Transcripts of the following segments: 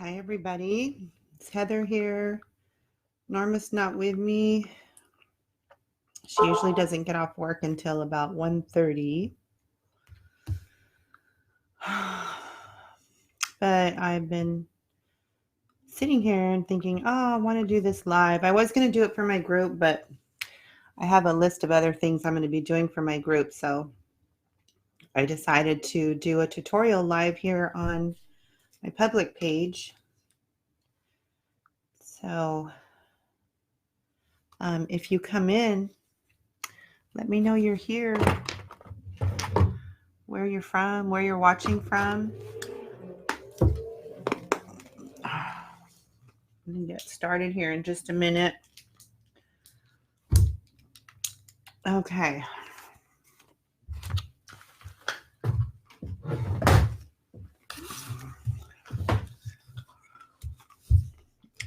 Hi everybody, it's Heather here. Norma's not with me. She usually doesn't get off work until about 1:30. But I've been sitting here and thinking, I want to do this live. I was going to do it for my group, but I have a list of other things I'm going to be doing for my group. So I decided to do a tutorial live here on my public page. So if you come in, let me know you're here, where you're from, where you're watching from. I'm going to get started here in just a minute. Okay.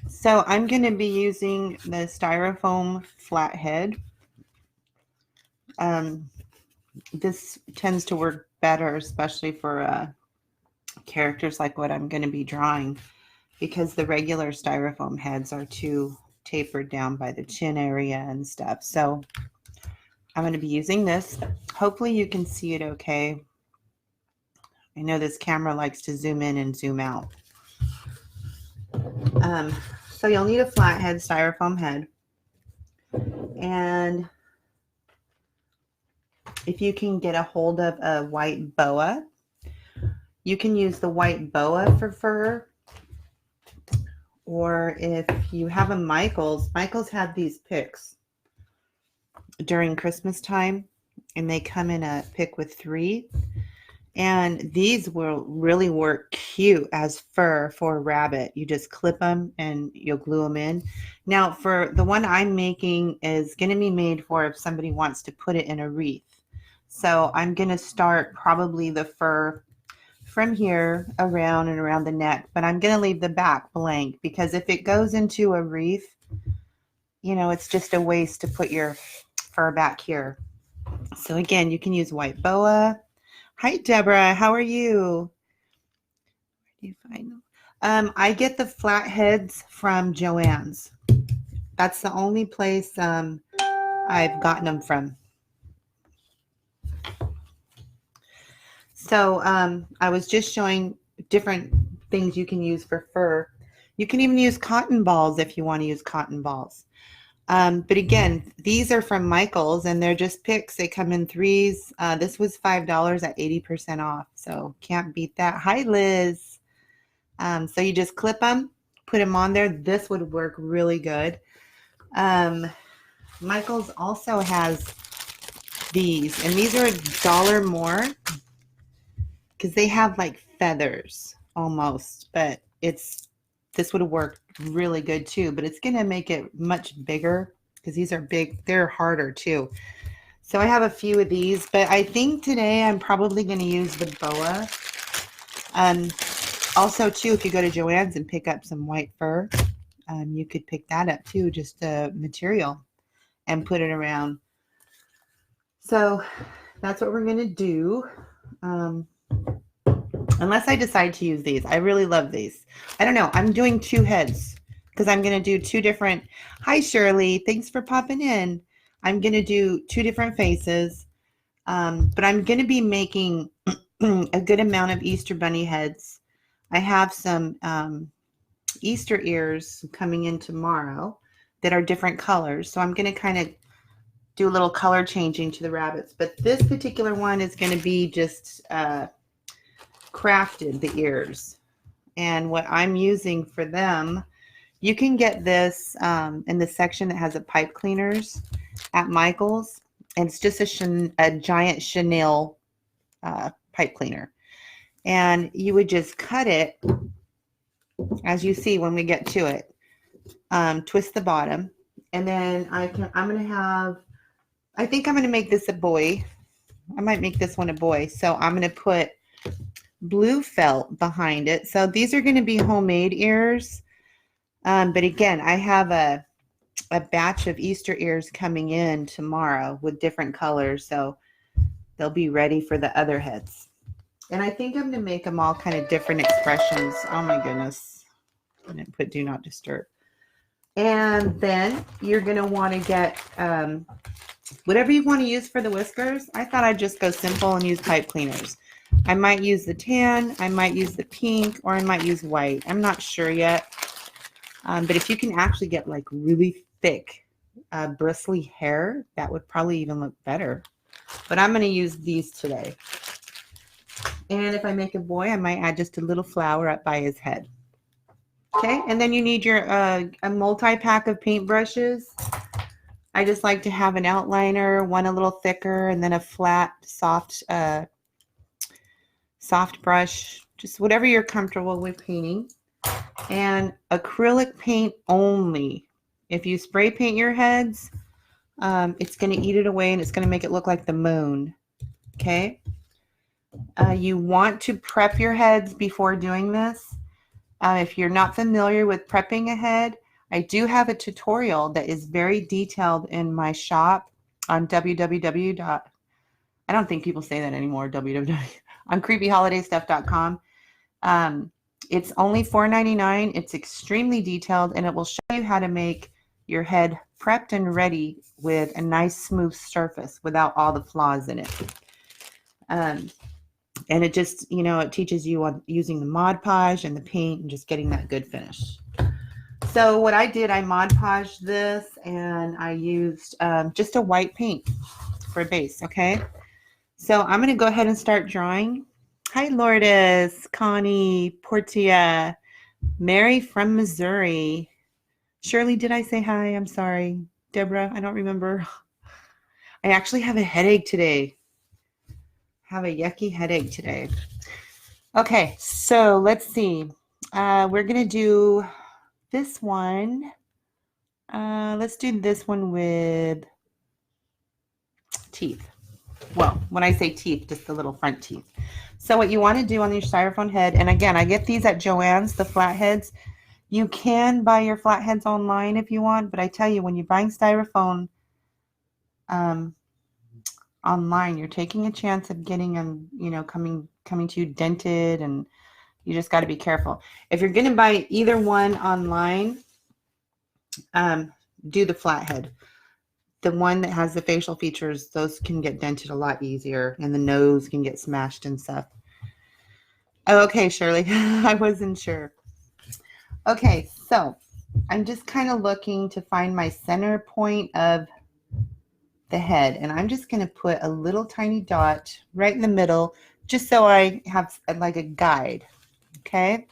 So I'm going to be using the styrofoam flathead. This tends to work better, especially for characters like what I'm going to be drawing, because the regular styrofoam heads are too tapered down by the chin area and stuff. So I'm going to be using this. Hopefully you can see it okay. I know this camera likes to zoom in and zoom out. So you'll need a flathead styrofoam head. And if you can get a hold of a white boa, you can use the white boa for fur. Or if you have a Michaels have these picks during Christmas time, and they come in a pick with 3. And these will really work cute as fur for a rabbit. You just clip them and you'll glue them in. Now, for the one I'm making is going to be made for if somebody wants to put it in a wreath. So I'm going to start probably the fur from here around and around the neck, but I'm going to leave the back blank, because if it goes into a wreath, you know, it's just a waste to put your fur back here. So again, you can use white boa. Hi, Deborah. How are you? Where do you find them? I get the flatheads from Joann's. That's the only place I've gotten them from. So I was just showing different things you can use for fur. You can even use cotton balls if you want to use cotton balls. But again, these are from Michaels, and they're just picks. They come in 3s. This was $5 at 80% off, so can't beat that. Hi, Liz. So you just clip them, put them on there. This would work really good. Michaels also has these, and these are $1 more, because they have like feathers almost, but this would work really good too, but it's going to make it much bigger, because these are big. They're harder too. So I have a few of these, but I think today I'm probably going to use the boa. Also too, if you go to Joann's and pick up some white fur, you could pick that up too, just a material, and put it around. So that's what we're going to do. Unless I decide to use these. I really love these. I don't know. I'm doing 2 heads, because I'm going to do 2 different. Hi, Shirley. Thanks for popping in. I'm going to do 2 different faces. But I'm going to be making a good amount of Easter bunny heads. I have some Easter ears coming in tomorrow that are different colors. So I'm going to kind of do a little color changing to the rabbits. But this particular one is going to be just crafted, the ears. And what I'm using for them, you can get this in the section that has the pipe cleaners at Michaels. And it's just a giant chenille pipe cleaner. And you would just cut it, as you see when we get to it. Twist the bottom. And then I think I'm going to make this a boy. I might make this one a boy. So I'm going to put blue felt behind it. So these are going to be homemade ears. But again, I have a batch of Easter ears coming in tomorrow with different colors. So they'll be ready for the other heads. And I think I'm going to make them all kind of different expressions. Oh my goodness. I didn't put do not disturb. And then you're going to want to get whatever you want to use for the whiskers. I thought I'd just go simple and use pipe cleaners. I might use the tan, I might use the pink, or I might use white. I'm not sure yet. But if you can actually get like really thick, bristly hair, that would probably even look better. But I'm going to use these today. And if I make a boy, I might add just a little flower up by his head. Okay, and then you need your a multi-pack of paintbrushes. I just like to have an outliner, one a little thicker, and then a flat, soft brush, just whatever you're comfortable with painting. And acrylic paint only. If you spray paint your heads, it's going to eat it away and it's going to make it look like the moon. Okay? You want to prep your heads before doing this. If you're not familiar with prepping a head, I do have a tutorial that is very detailed in my shop on www. I don't think people say that anymore. www. On creepyholidaystuff.com. It's only $4.99. It's extremely detailed, and it will show you how to make your head prepped and ready with a nice smooth surface without all the flaws in it. And it just, it teaches you on using the Mod Podge and the paint and just getting that good finish. So what I did, I Mod Podged this, and I used just a white paint for a base, okay? So I'm going to go ahead and start drawing. Hi, Lourdes, Connie, Portia, Mary from Missouri. Shirley, did I say hi? I'm sorry. Deborah, I don't remember. I actually have a headache today. Have a yucky headache today. Okay, so let's see. We're going to do this one. Let's do this one with teeth. Well, when I say teeth, just the little front teeth. So what you want to do on your styrofoam head, and again, I get these at Joann's, the flatheads. You can buy your flatheads online if you want, but I tell you, when you're buying styrofoam online, you're taking a chance of getting them, coming to you dented, and you just got to be careful. If you're going to buy either one online, do the flathead. The one that has the facial features, those can get dented a lot easier, and the nose can get smashed and stuff. Okay, Shirley, I wasn't sure. Okay, so I'm just kind of looking to find my center point of the head, and I'm just going to put a little tiny dot right in the middle, just so I have like a guide. Okay,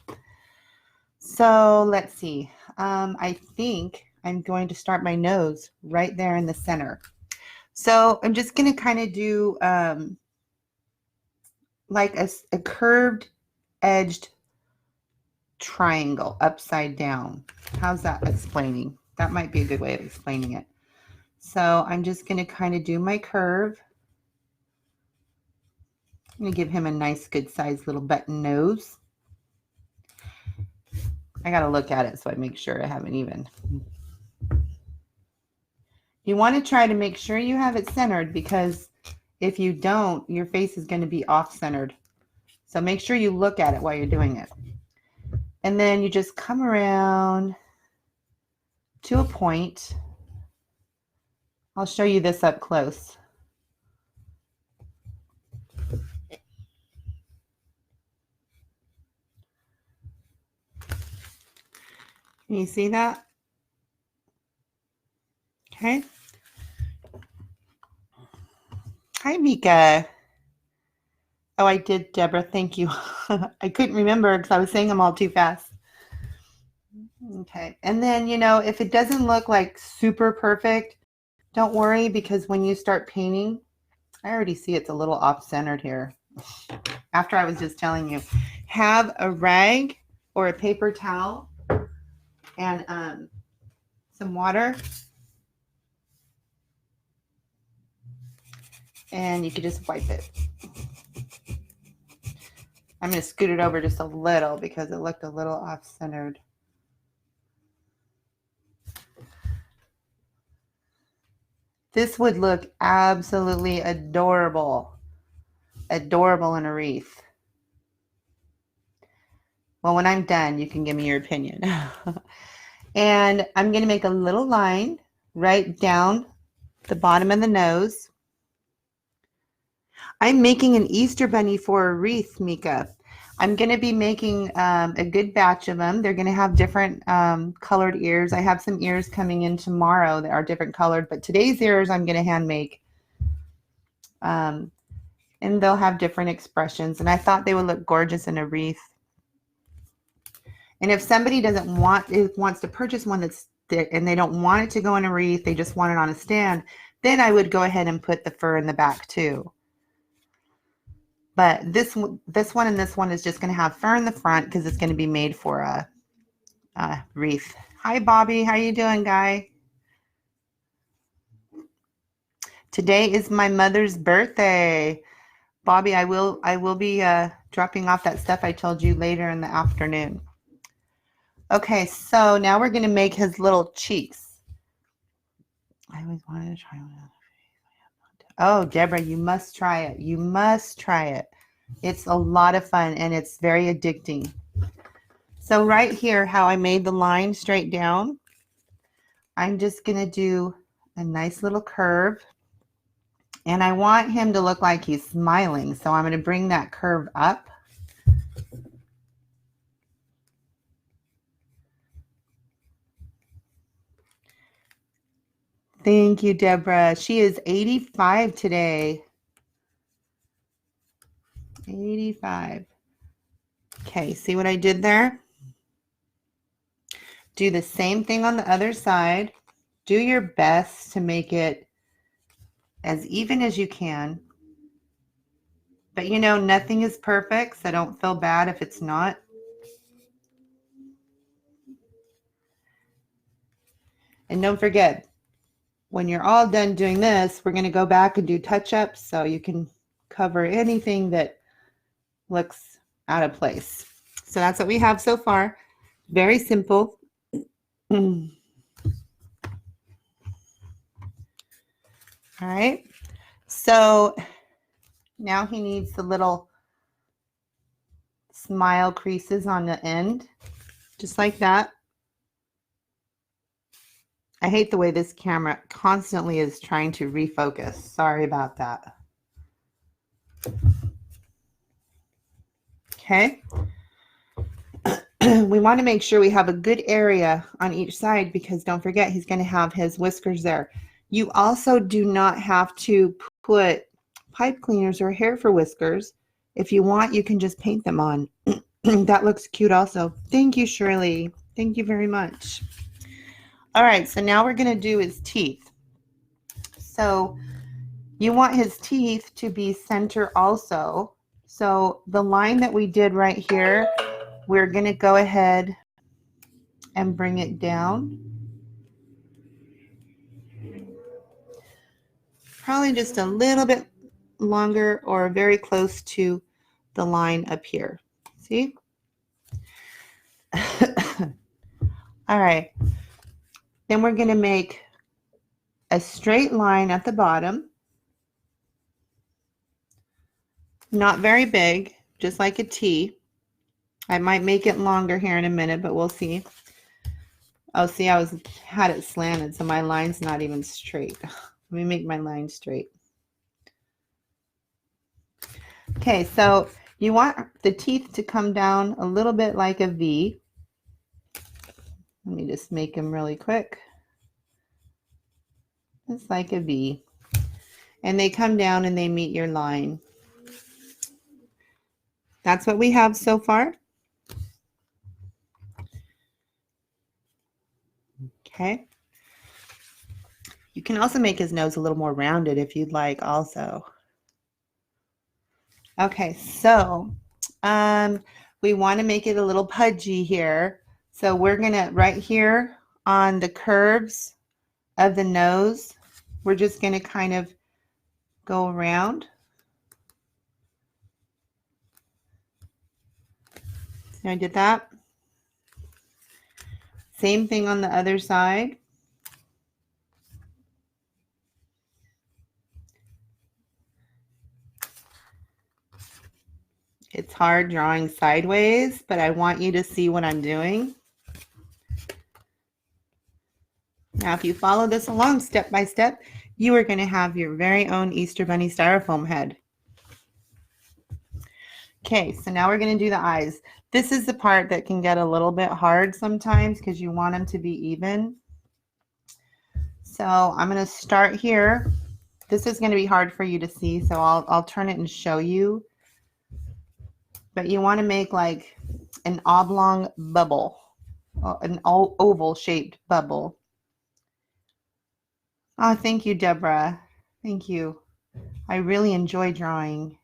so let's see. I think I'm going to start my nose right there in the center. So I'm just going to kind of do like a curved edged triangle upside down. How's that explaining? That might be a good way of explaining it. So I'm just going to kind of do my curve. I'm going to give him a nice good sized little button nose. I got to look at it so I make sure I have it even. You want to try to make sure you have it centered, because if you don't, your face is going to be off centered. So make sure you look at it while you're doing it. And then you just come around to a point. I'll show you this up close. Can you see that? Okay. Hi, Mika. Oh, I did, Deborah. Thank you. I couldn't remember because I was saying them all too fast. Okay. And then, if it doesn't look like super perfect, don't worry, because when you start painting, I already see it's a little off-centered here. After I was just telling you, have a rag or a paper towel and some water. And you can just wipe it. I'm going to scoot it over just a little because it looked a little off-centered. This would look absolutely adorable. Adorable in a wreath. Well, when I'm done, you can give me your opinion. And I'm going to make a little line right down the bottom of the nose. I'm making an Easter bunny for a wreath, Mika. I'm going to be making a good batch of them. They're going to have different colored ears. I have some ears coming in tomorrow that are different colored, but today's ears I'm going to hand make. And they'll have different expressions. And I thought they would look gorgeous in a wreath. And if somebody wants to purchase one that's thick and they don't want it to go in a wreath, they just want it on a stand, then I would go ahead and put the fur in the back too. But this one and this one is just going to have fur in the front because it's going to be made for a wreath. Hi, Bobby. How you doing, guy? Today is my mother's birthday. Bobby, I will be dropping off that stuff I told you later in the afternoon. Okay, so now we're going to make his little cheeks. I always wanted to try one. Oh, Deborah, you must try it. You must try it. It's a lot of fun and it's very addicting. So right here, how I made the line straight down, I'm just going to do a nice little curve. And I want him to look like he's smiling. So I'm going to bring that curve up. Thank you, Deborah. She is 85 today. 85. Okay, see what I did there? Do the same thing on the other side. Do your best to make it as even as you can. But you know, nothing is perfect, so don't feel bad if it's not. And don't forget, when you're all done doing this, we're going to go back and do touch-ups so you can cover anything that looks out of place. So that's what we have so far. Very simple. All right. So now he needs the little smile creases on the end, just like that. I hate the way this camera constantly is trying to refocus. Sorry about that. Okay. We want to make sure we have a good area on each side because don't forget he's going to have his whiskers there. You also do not have to put pipe cleaners or hair for whiskers. If you want, you can just paint them on. That looks cute also. Thank you, Shirley. Thank you very much. All right, so now we're going to do his teeth. So you want his teeth to be center also. So the line that we did right here, we're going to go ahead and bring it down. Probably just a little bit longer or very close to the line up here. See? All right. Then we're going to make a straight line at the bottom. Not very big, just like a T. I might make it longer here in a minute, but we'll see. Oh, see, I had it slanted, so my line's not even straight. Let me make my line straight. Okay, so you want the teeth to come down a little bit like a V. Let me just make them really quick. It's like a V. And they come down and they meet your line. That's what we have so far. Okay. You can also make his nose a little more rounded if you'd like also. Okay, so we want to make it a little pudgy here. So we're going to, right here on the curves of the nose, we're just going to kind of go around. See, I did that. Same thing on the other side. It's hard drawing sideways, but I want you to see what I'm doing. Now, if you follow this along step by step, you are going to have your very own Easter Bunny Styrofoam head. Okay, so now we're going to do the eyes. This is the part that can get a little bit hard sometimes because you want them to be even. So I'm going to start here. This is going to be hard for you to see, so I'll turn it and show you. But you want to make like an oblong bubble, an oval shaped bubble. Oh, thank you, Deborah. Thank you. I really enjoy drawing.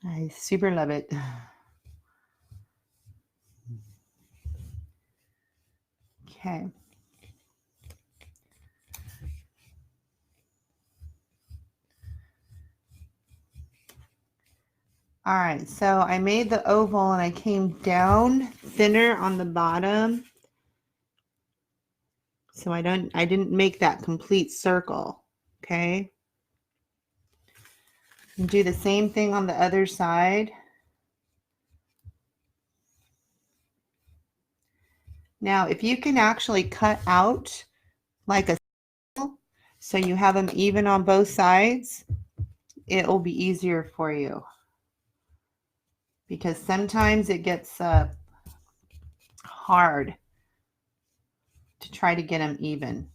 I super love it. Okay. All right, so I made the oval and I came down thinner on the bottom. So I didn't make that complete circle, okay? And do the same thing on the other side. Now, if you can actually cut out like a circle so you have them even on both sides, it will be easier for you. Because sometimes it gets hard to try to get them even.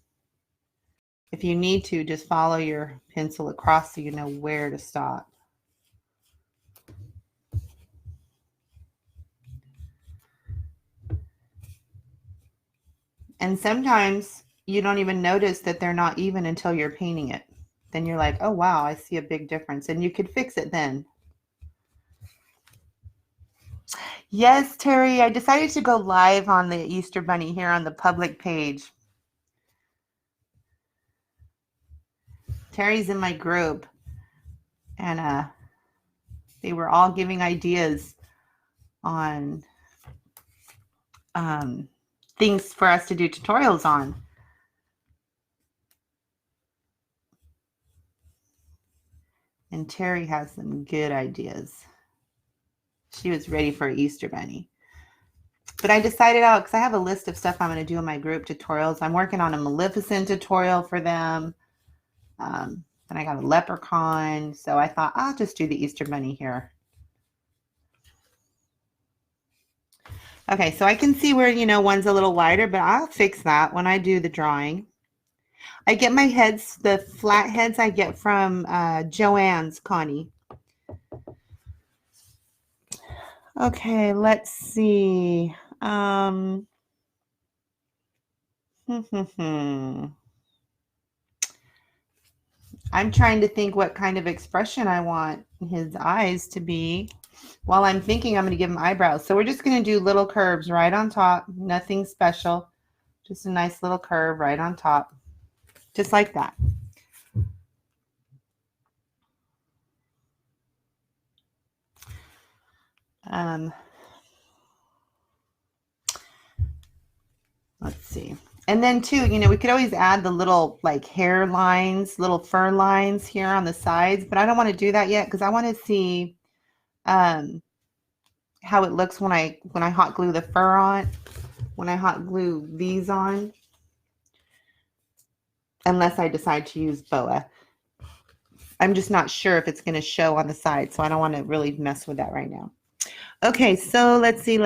If you need to, just follow your pencil across so you know where to stop. And sometimes you don't even notice that they're not even until you're painting it. Then you're like, oh wow, I see a big difference. And you could fix it then. Yes, Terry, I decided to go live on the Easter Bunny here on the public page. Terry's in my group, and they were all giving ideas on things for us to do tutorials on. And Terry has some good ideas. She was ready for Easter Bunny. But I decided out, because I have a list of stuff I'm going to do in my group tutorials. I'm working on a Maleficent tutorial for them. And I got a leprechaun. So I thought I'll just do the Easter Bunny here. Okay, so I can see where, you know, one's a little wider, but I'll fix that when I do the drawing. I get my heads, the flat heads I get from Joann's, Connie. Okay, let's see. I'm trying to think what kind of expression I want his eyes to be. While I'm thinking, I'm going to give him eyebrows. So we're just going to do little curves right on top. Nothing special. Just a nice little curve right on top. Just like that. Let's see. And then too, you know, we could always add the little like hair lines, little fur lines here on the sides, but I don't want to do that yet because I want to see how it looks when I hot glue the fur on, when I hot glue these on, unless I decide to use boa. I'm just not sure if it's going to show on the side, so I don't want to really mess with that right now. Okay, so let's see.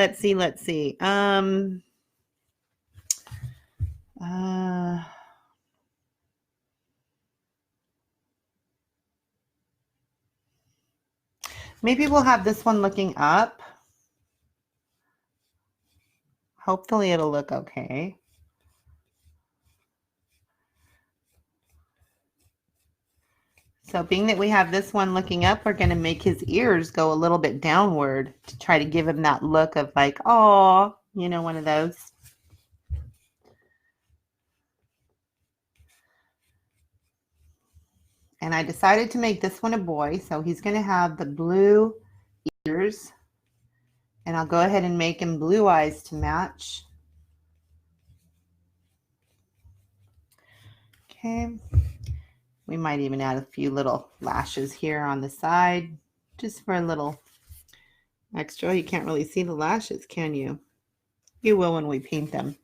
Maybe we'll have this one looking up. Hopefully it'll look okay. So being that we have this one looking up, we're going to make his ears go a little bit downward to try to give him that look of like, oh, you know, one of those. And I decided to make this one a boy, so he's going to have the blue ears. And I'll go ahead and make him blue eyes to match. Okay. We might even add a few little lashes here on the side just for a little extra. You can't really see the lashes, can you? You will when we paint them.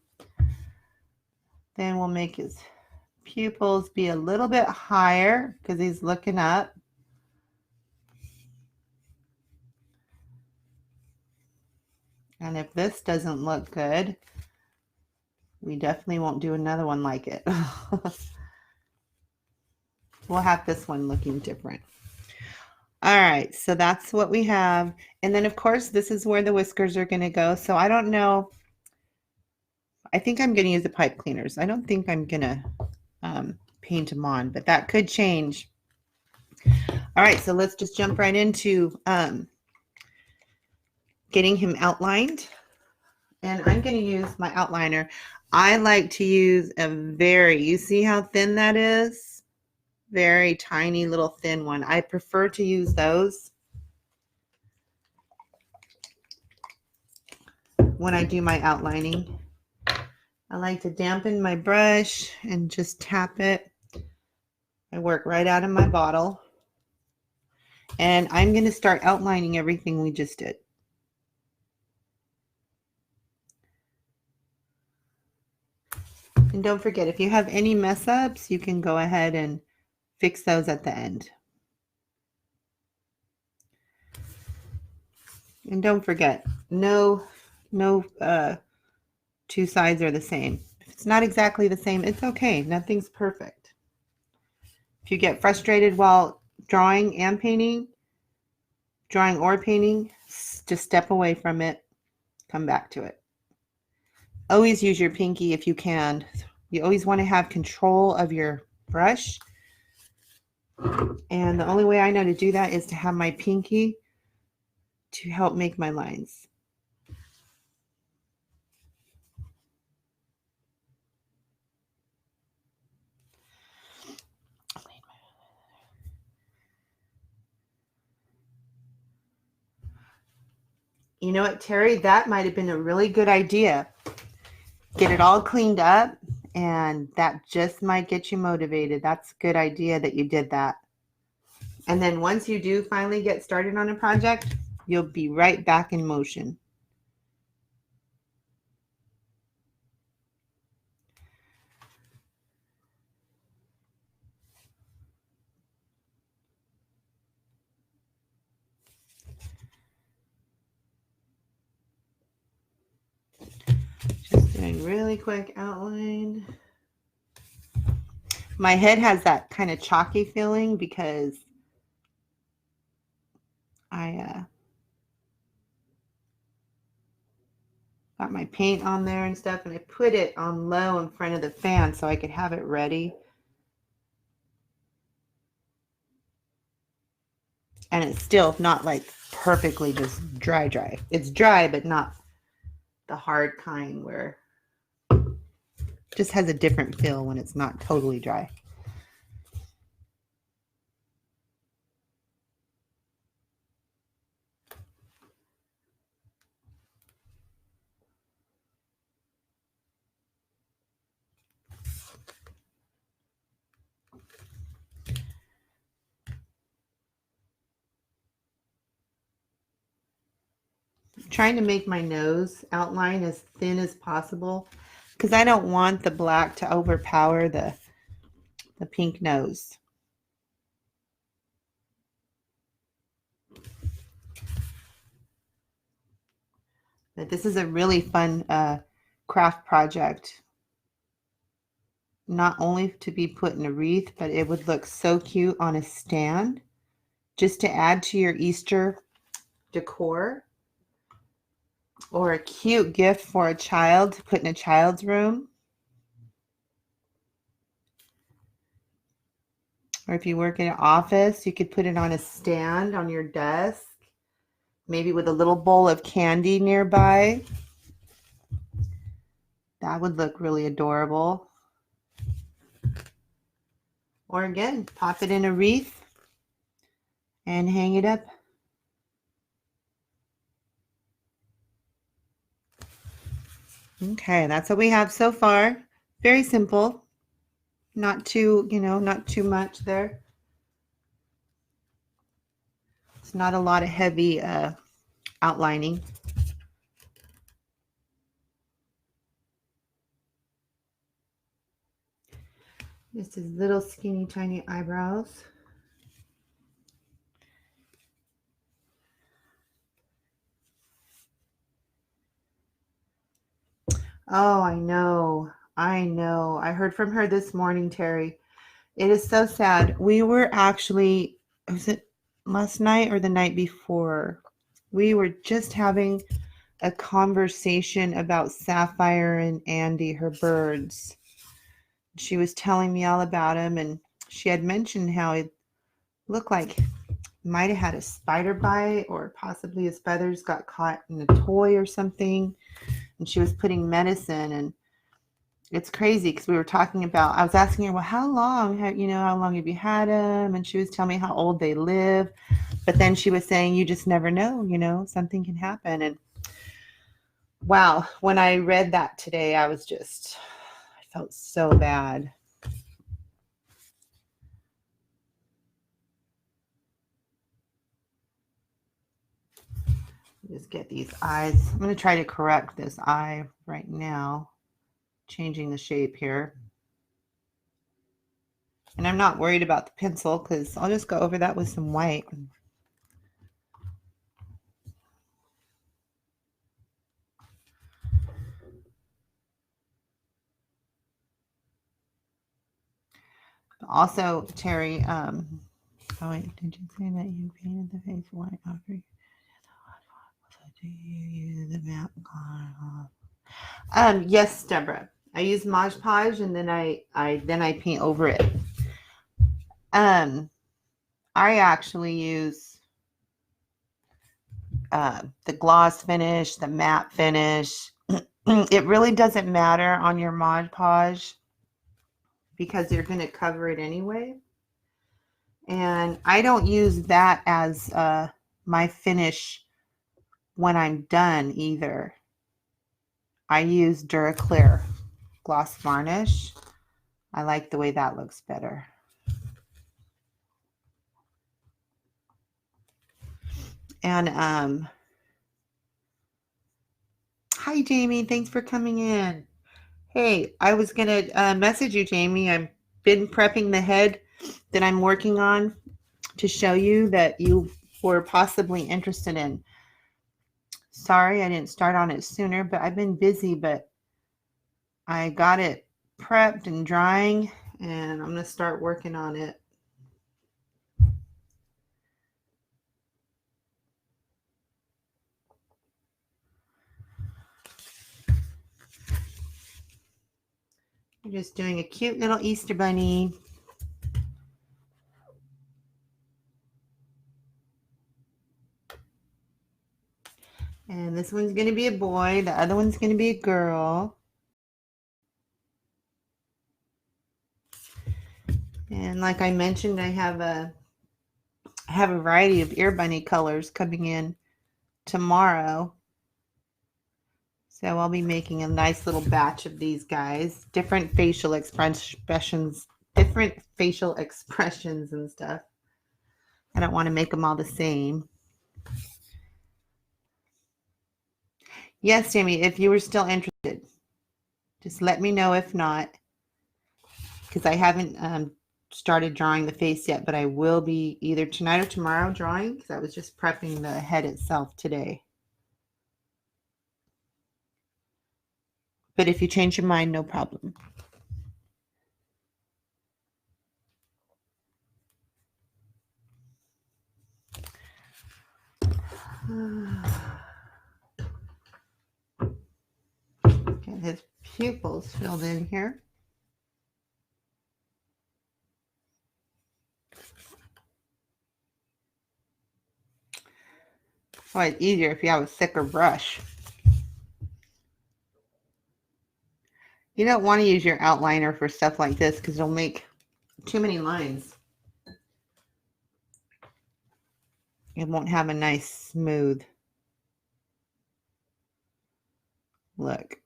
Then we'll make his pupils be a little bit higher because he's looking up. And if this doesn't look good, we definitely won't do another one like it. We'll have this one looking different. All right, so that's what we have. And then, of course, this is where the whiskers are going to go. So I don't know. I think I'm going to use the pipe cleaners. I don't think I'm going to paint them on, but that could change. All right, so let's just jump right into getting him outlined. And I'm going to use my outliner. I like to use a you see how thin that is? Very tiny little thin one. I prefer to use those when I do my outlining. I like to dampen my brush and just tap it. I work right out of my bottle. And I'm going to start outlining everything we just did. And don't forget, if you have any mess ups, you can go ahead and fix those at the end. And don't forget, no two sides are the same. If it's not exactly the same, it's okay. Nothing's perfect. If you get frustrated while drawing or painting, just step away from it, come back to it. Always use your pinky if you can. You always want to have control of your brush. And the only way I know to do that is to have my pinky to help make my lines. You know what, Terry? That might have been a really good idea. Get it all cleaned up, and that just might get you motivated. That's a good idea that you did that. And then once you do finally get started on a project, you'll be right back in motion. Just doing really quick outline. My head has that kind of chalky feeling because I got my paint on there and stuff, and I put it on low in front of the fan so I could have it ready. And it's still not like perfectly just dry. It's dry, but not the hard kind where it just has a different feel when it's not totally dry. I'm trying to make my nose outline as thin as possible because I don't want the black to overpower the pink nose. But this is a really fun craft project. Not only to be put in a wreath, but it would look so cute on a stand just to add to your Easter decor, or a cute gift for a child to put in a child's room. Or if you work in an office, you could put it on a stand on your desk, maybe with a little bowl of candy nearby. That would look really adorable. Or again, pop it in a wreath and hang it up. Okay, that's what we have so far. Very simple. Not too, not too much there. It's not a lot of heavy outlining. This is little skinny tiny eyebrows. Oh, I know. I know. I heard from her this morning, Terry. It is so sad. We were actually, was it last night or the night before? We were just having a conversation about Sapphire and Andy, her birds. She was telling me all about him, and she had mentioned how it looked like he might have had a spider bite, or possibly his feathers got caught in a toy or something. And she was putting medicine, and it's crazy because we were talking about, I was asking her, well, how long have you had them? And she was telling me how old they live. But then she was saying, you just never know, something can happen. And wow, when I read that today, I felt so bad. Just get these eyes. I'm going to try to correct this eye right now, changing the shape here. And I'm not worried about the pencil because I'll just go over that with some white. Also, Terry, oh wait, did you say that you painted the face white after? Do you use the map color? Yes, Deborah. I use Mod Podge and then I paint over it. I actually use the gloss finish, the matte finish. It really doesn't matter on your Mod Podge because you're going to cover it anyway. And I don't use that as my finish when I'm done either. I use Duraclear Gloss Varnish. I like the way that looks better. And hi Jamie, thanks for coming in. Hey, I was gonna message you, Jamie. I've been prepping the head that I'm working on to show you that you were possibly interested in. Sorry I didn't start on it sooner, but I've been busy, but I got it prepped and drying, and I'm gonna start working on it. I'm just doing a cute little Easter bunny. And this one's going to be a boy. The other one's going to be a girl. And like I mentioned, I have a variety of ear bunny colors coming in tomorrow. So I'll be making a nice little batch of these guys. Different facial expressions and stuff. I don't want to make them all the same. Yes, Jamie, if you were still interested, just let me know if not, because I haven't started drawing the face yet, but I will be either tonight or tomorrow drawing because I was just prepping the head itself today. But if you change your mind, no problem. Get his pupils filled in here. It's always easier if you have a thicker brush. You don't want to use your outliner for stuff like this because it'll make too many lines. It won't have a nice smooth look.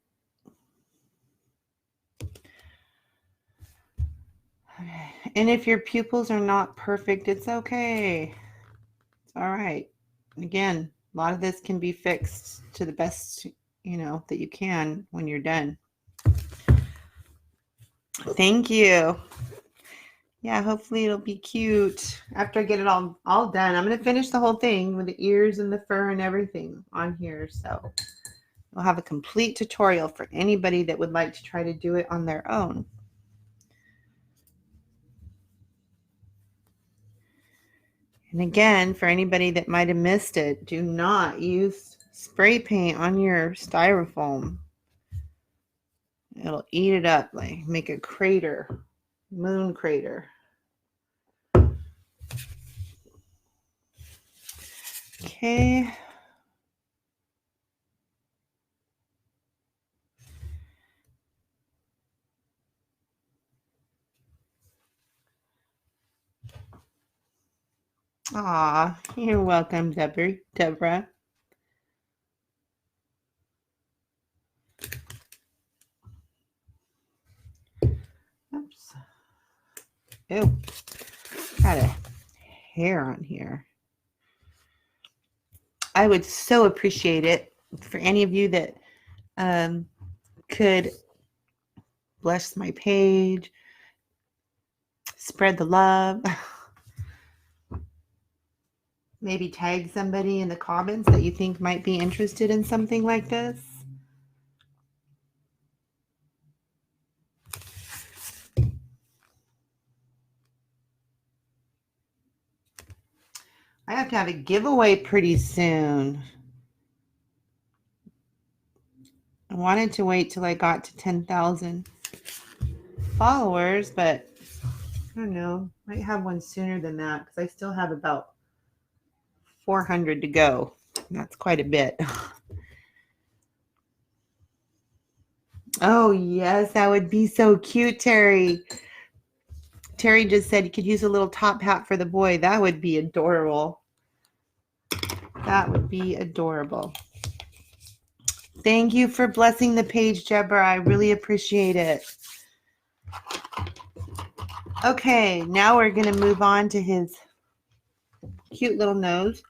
Okay. And if your pupils are not perfect, it's okay. All right. Again, a lot of this can be fixed to the best, that you can when you're done. Thank you. Yeah, hopefully it'll be cute. After I get it all done, I'm going to finish the whole thing with the ears and the fur and everything on here. So we'll have a complete tutorial for anybody that would like to try to do it on their own. And again, for anybody that might have missed it, do not use spray paint on your styrofoam. It'll eat it up, like make a crater, moon crater. Okay. Aw, you're welcome, Deborah. Oops. Ew. Got a hair on here. I would so appreciate it for any of you that could bless my page, spread the love, maybe tag somebody in the comments that you think might be interested in something like this. I have to have a giveaway pretty soon. I wanted to wait till I got to 10,000 followers, but I don't know. Might have one sooner than that because I still have about 400 to go. That's quite a bit. Oh, yes, that would be so cute, Terry. Terry just said you could use a little top hat for the boy. That would be adorable. That would be adorable. Thank you for blessing the page, Deborah. I really appreciate it. Okay, now we're going to move on to his cute little nose.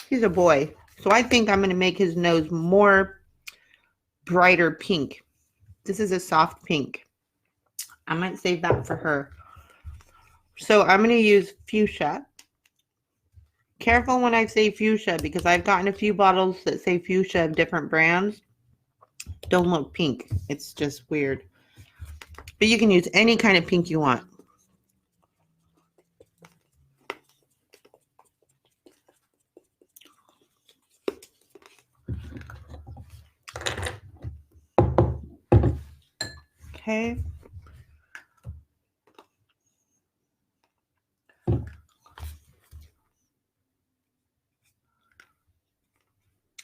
He's a boy, so I think I'm going to make his nose more brighter pink. This is a soft pink. I might save that for her. So I'm going to use fuchsia. Careful when I say fuchsia because I've gotten a few bottles that say fuchsia of different brands. Don't look pink. It's just weird. But you can use any kind of pink you want. Okay.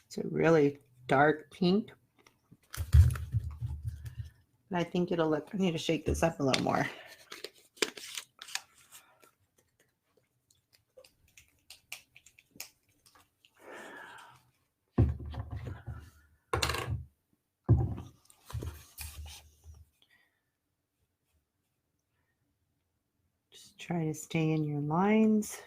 It's a really dark pink. And I think it'll look, I need to shake this up a little more. Just try to stay in your lines.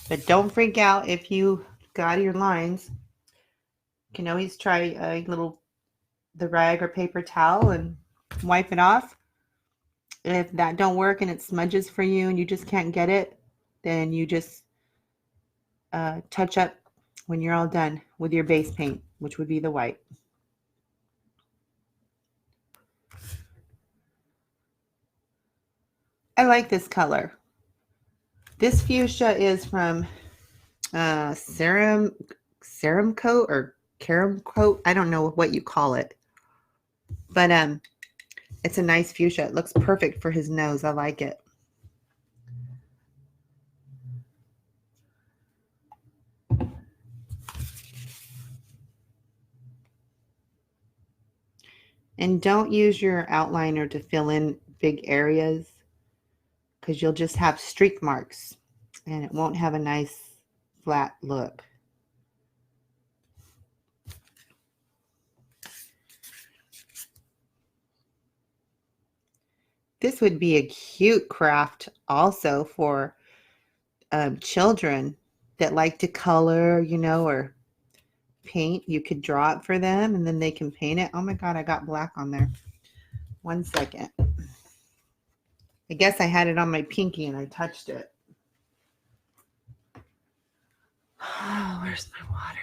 But don't freak out if you got your lines. You can always try the rag or paper towel and wipe it off. If that don't work and it smudges for you and you just can't get it, then you just touch up when you're all done with your base paint, which would be the white. I like this color. This fuchsia is from Ceram Coat or Caram Coat. I don't know what you call it. But it's a nice fuchsia. It looks perfect for his nose. I like it. And don't use your outliner to fill in big areas because you'll just have streak marks and it won't have a nice flat look. This would be a cute craft also for children that like to color, you know, or paint. You could draw it for them and then they can paint it. Oh my God, I got black on there. 1 second. I guess I had it on my pinky and I touched it. Oh, where's my water?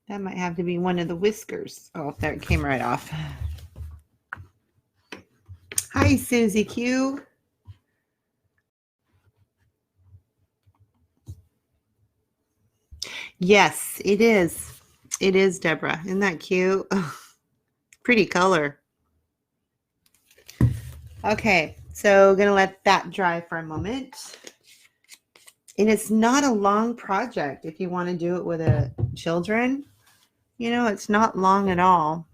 That might have to be one of the whiskers. Oh, there, it came right off. Hi, Susie Q. Yes, it is. It is, Deborah. Isn't that cute? Oh, pretty color. Okay, so gonna let that dry for a moment. And it's not a long project if you want to do it with children. You know, it's not long at all.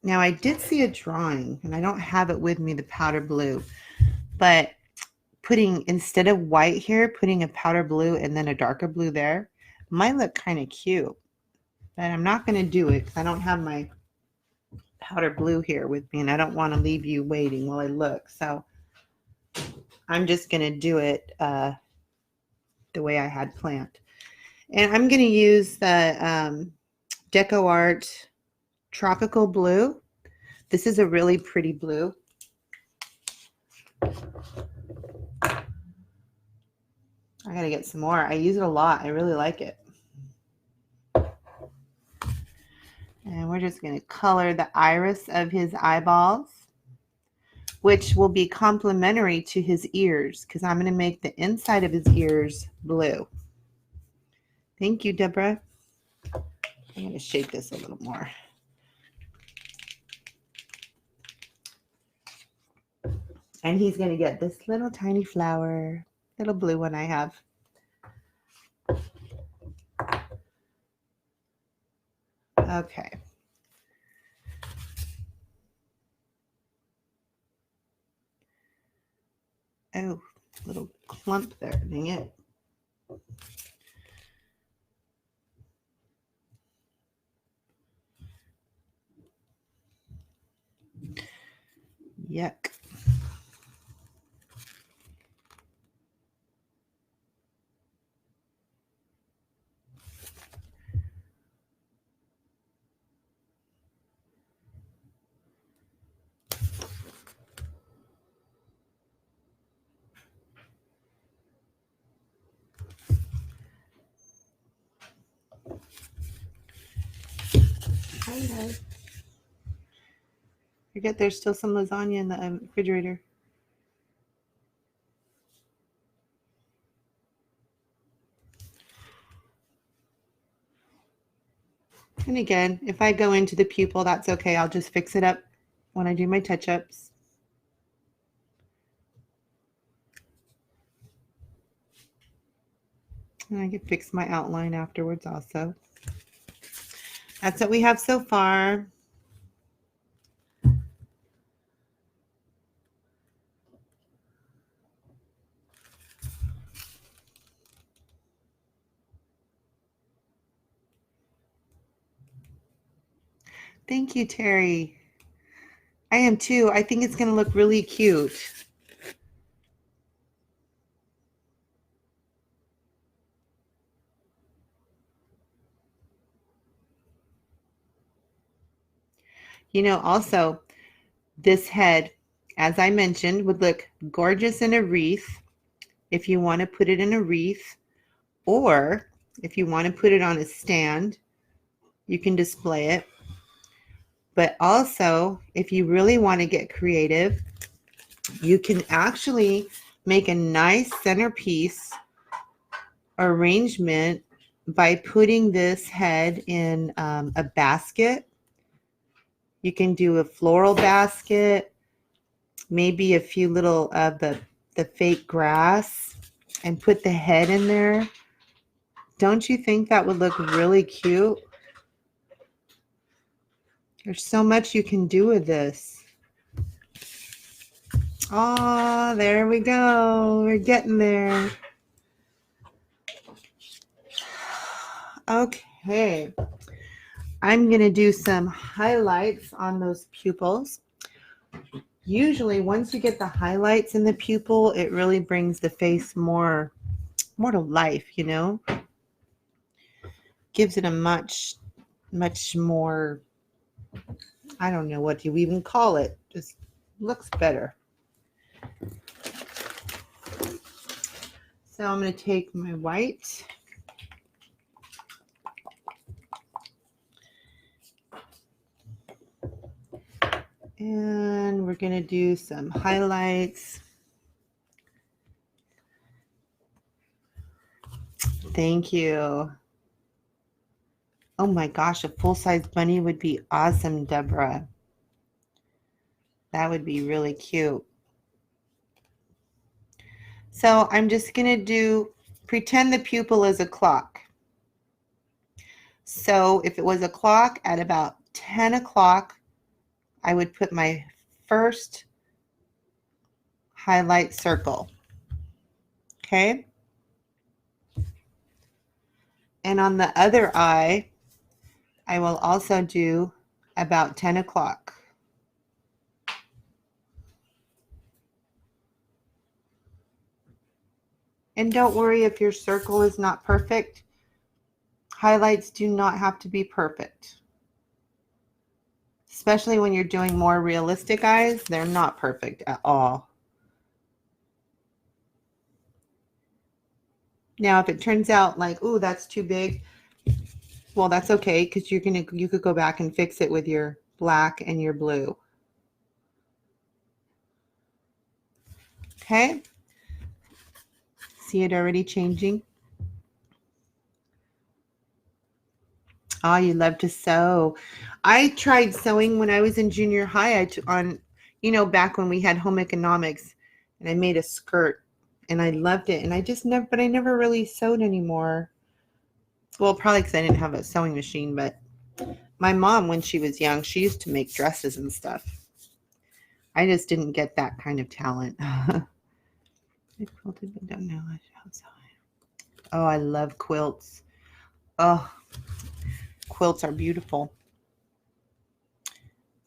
Now, I did see a drawing, and I don't have it with me, the powder blue, but putting, instead of white here, putting a powder blue and then a darker blue there might look kind of cute. But I'm not going to do it because I don't have my powder blue here with me, and I don't want to leave you waiting while I look. So I'm just going to do it the way I had planned. And I'm going to use the Deco Art Tropical Blue. This is a really pretty blue. I got to get some more. I use it a lot. I really like it. And we're just going to color the iris of his eyeballs, which will be complementary to his ears because I'm going to make the inside of his ears blue. Thank you, Deborah. I'm going to shape this a little more. And he's going to get this little tiny flower, little blue one I have. Okay. Oh, little clump there. Dang it. Yuck. Hi. Forget there's still some lasagna in the refrigerator. And again, if I go into the pupil, that's okay. I'll just fix it up when I do my touch-ups. And I can fix my outline afterwards also. That's what we have so far. Thank you, Terry. I am too. I think it's going to look really cute. You know, also, this head, as I mentioned, would look gorgeous in a wreath if you want to put it in a wreath, or if you want to put it on a stand, you can display it. But also, if you really want to get creative, you can actually make a nice centerpiece arrangement by putting this head in a basket. You can do a floral basket, maybe a few little of the fake grass, and put the head in there. Don't you think that would look really cute? There's so much you can do with this. Oh, there we go. We're getting there. Okay. I'm going to do some highlights on those pupils. Usually, once you get the highlights in the pupil, it really brings the face more to life, you know? Gives it a much more, I don't know what you even call it. Just looks better. So I'm going to take my white. And we're going to do some highlights. Thank you. Oh my gosh, a full-size bunny would be awesome, Deborah. That would be really cute. So I'm just going to pretend the pupil is a clock. So if it was a clock, at about 10 o'clock, I would put my first highlight circle. Okay? And on the other eye, I will also do about 10 o'clock. And don't worry if your circle is not perfect. Highlights do not have to be perfect. Especially when you're doing more realistic eyes, they're not perfect at all. Now, if it turns out like, ooh, that's too big, well, that's okay, because you could go back and fix it with your black and your blue. Okay? See it already changing? Oh, you love to sew. I tried sewing when I was in junior high. Back when we had home economics, and I made a skirt, and I loved it. And I never really sewed anymore. Well, probably because I didn't have a sewing machine, but my mom, when she was young, she used to make dresses and stuff. I just didn't get that kind of talent. I quilted, but don't know how to sew. Oh, I love quilts. Oh, quilts are beautiful.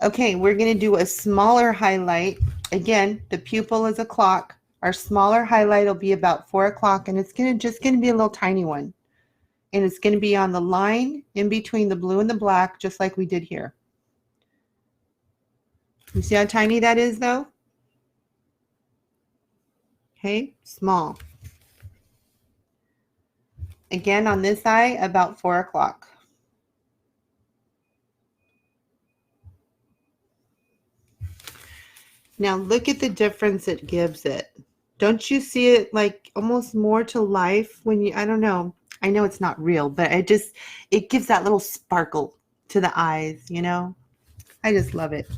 Okay, we're going to do a smaller highlight. Again, the pupil is a clock. Our smaller highlight will be about 4 o'clock, and it's just going to be a little tiny one. And it's going to be on the line in between the blue and the black, just like we did here. You see how tiny that is, though? Okay, small. Again, on this eye, about 4 o'clock. Now look at the difference it gives it. Don't you see it like almost more to life when you, I don't know. I know it's not real, but it gives that little sparkle to the eyes, you know? I just love it.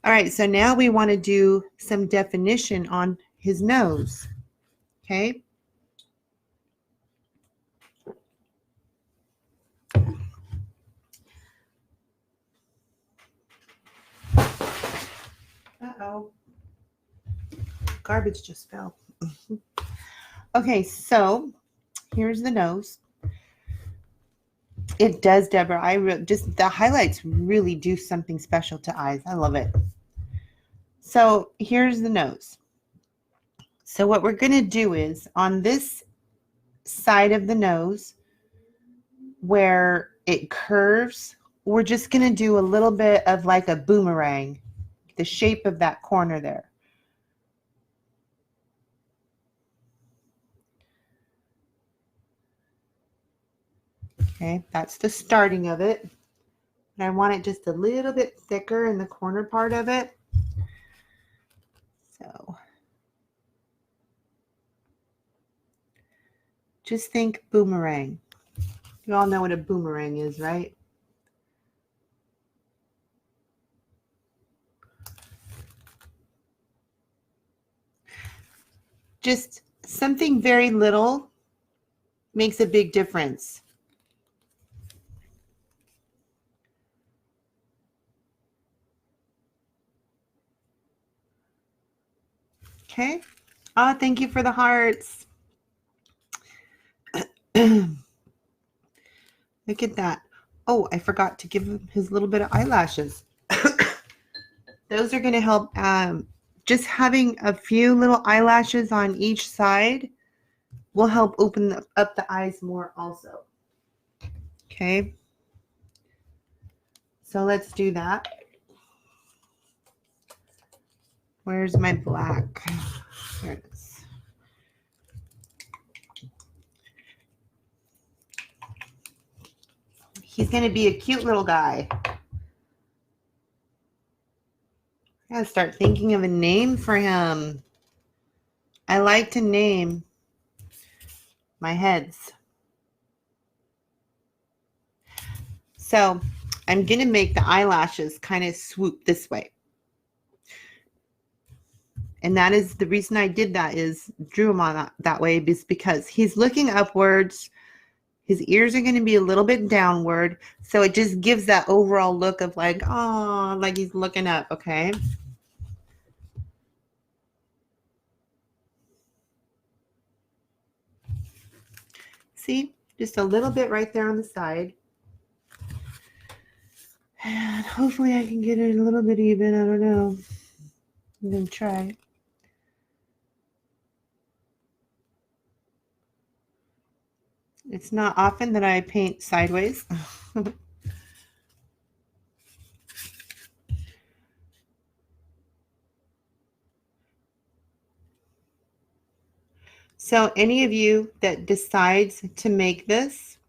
All right, so now we want to do some definition on his nose. Okay? Uh-oh. Garbage just fell. Okay, so here's the nose. It does, Deborah. Just the highlights really do something special to eyes. I love it. So here's the nose. So what we're going to do is on this side of the nose where it curves, we're just going to do a little bit of like a boomerang, the shape of that corner there. Okay, that's the starting of it. And I want it just a little bit thicker in the corner part of it. So just think boomerang. You all know what a boomerang is, right? Just something very little makes a big difference. Okay. Oh, thank you for the hearts. Look at that. Oh, I forgot to give him his little bit of eyelashes. Those are going to help. Just having a few little eyelashes on each side will help open up the eyes more also. Okay. So let's do that. Where's my black? There it is. He's going to be a cute little guy. I gotta start thinking of a name for him. I like to name my heads. So I'm going to make the eyelashes kind of swoop this way. And that is the reason I did that, is drew him on that way, is because he's looking upwards. His ears are going to be a little bit downward. So it just gives that overall look of like, oh, like he's looking up. Okay. See, just a little bit right there on the side. And hopefully I can get it a little bit even. I don't know. I'm going to try. It's not often that I paint sideways. So any of you that decides to make this,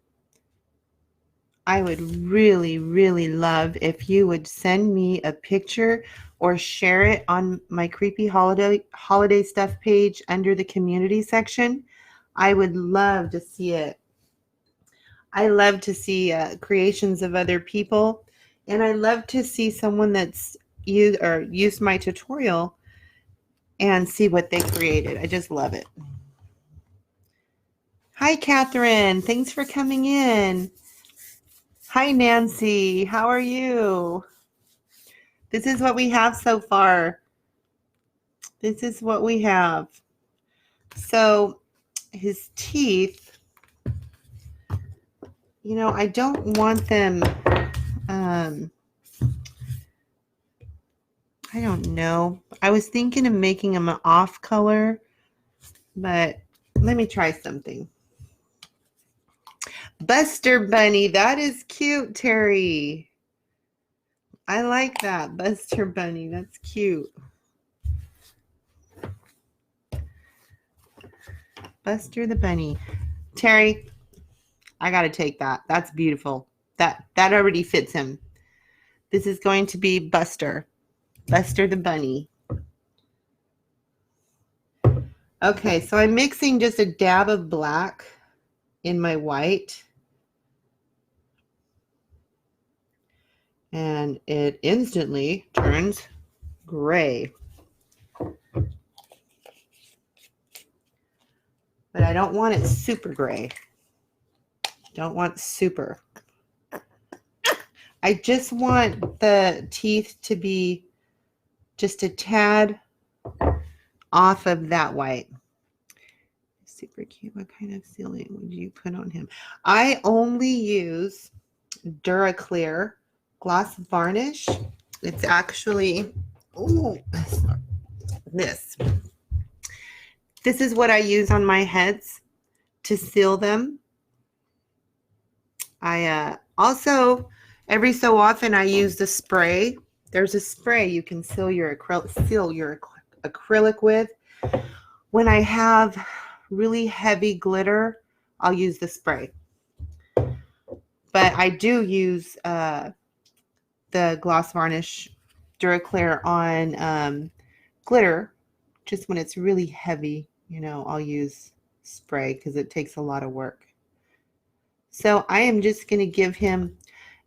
I would really, really love if you would send me a picture or share it on my creepy holiday stuff page under the community section. I would love to see it. I love to see creations of other people, and I love to see someone that's used my tutorial and see what they created. I just love it. Hi, Catherine. Thanks for coming in. Hi, Nancy. How are you? This is what we have so far. This is what we have. So his teeth, you know, I don't want them, I don't know. I was thinking of making them an off color, but let me try something. Buster Bunny. That is cute, Terry. I like that. Buster Bunny. That's cute. Buster the Bunny. Terry, I got to take that. That's beautiful. That already fits him. This is going to be Buster. Buster the Bunny. Okay, so I'm mixing just a dab of black in my white. And it instantly turns gray. But I don't want it super gray. Don't want super. I just want the teeth to be just a tad off of that white. Super cute. What kind of sealing would you put on him? I only use Duraclear gloss varnish. It's actually this. This is what I use on my heads to seal them. I also, every so often, I use the spray. There's a spray you can seal your acrylic with. When I have really heavy glitter, I'll use the spray. But I do use the gloss varnish Duraclear on glitter. Just when it's really heavy, you know, I'll use spray because it takes a lot of work. So I am just going to give him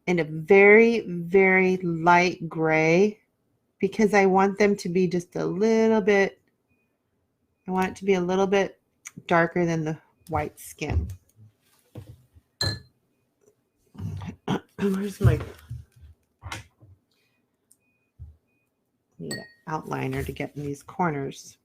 in a very, very light gray because I want them to be just a little bit, I want it to be a little bit darker than the white skin. Where's my, need an outliner to get in these corners.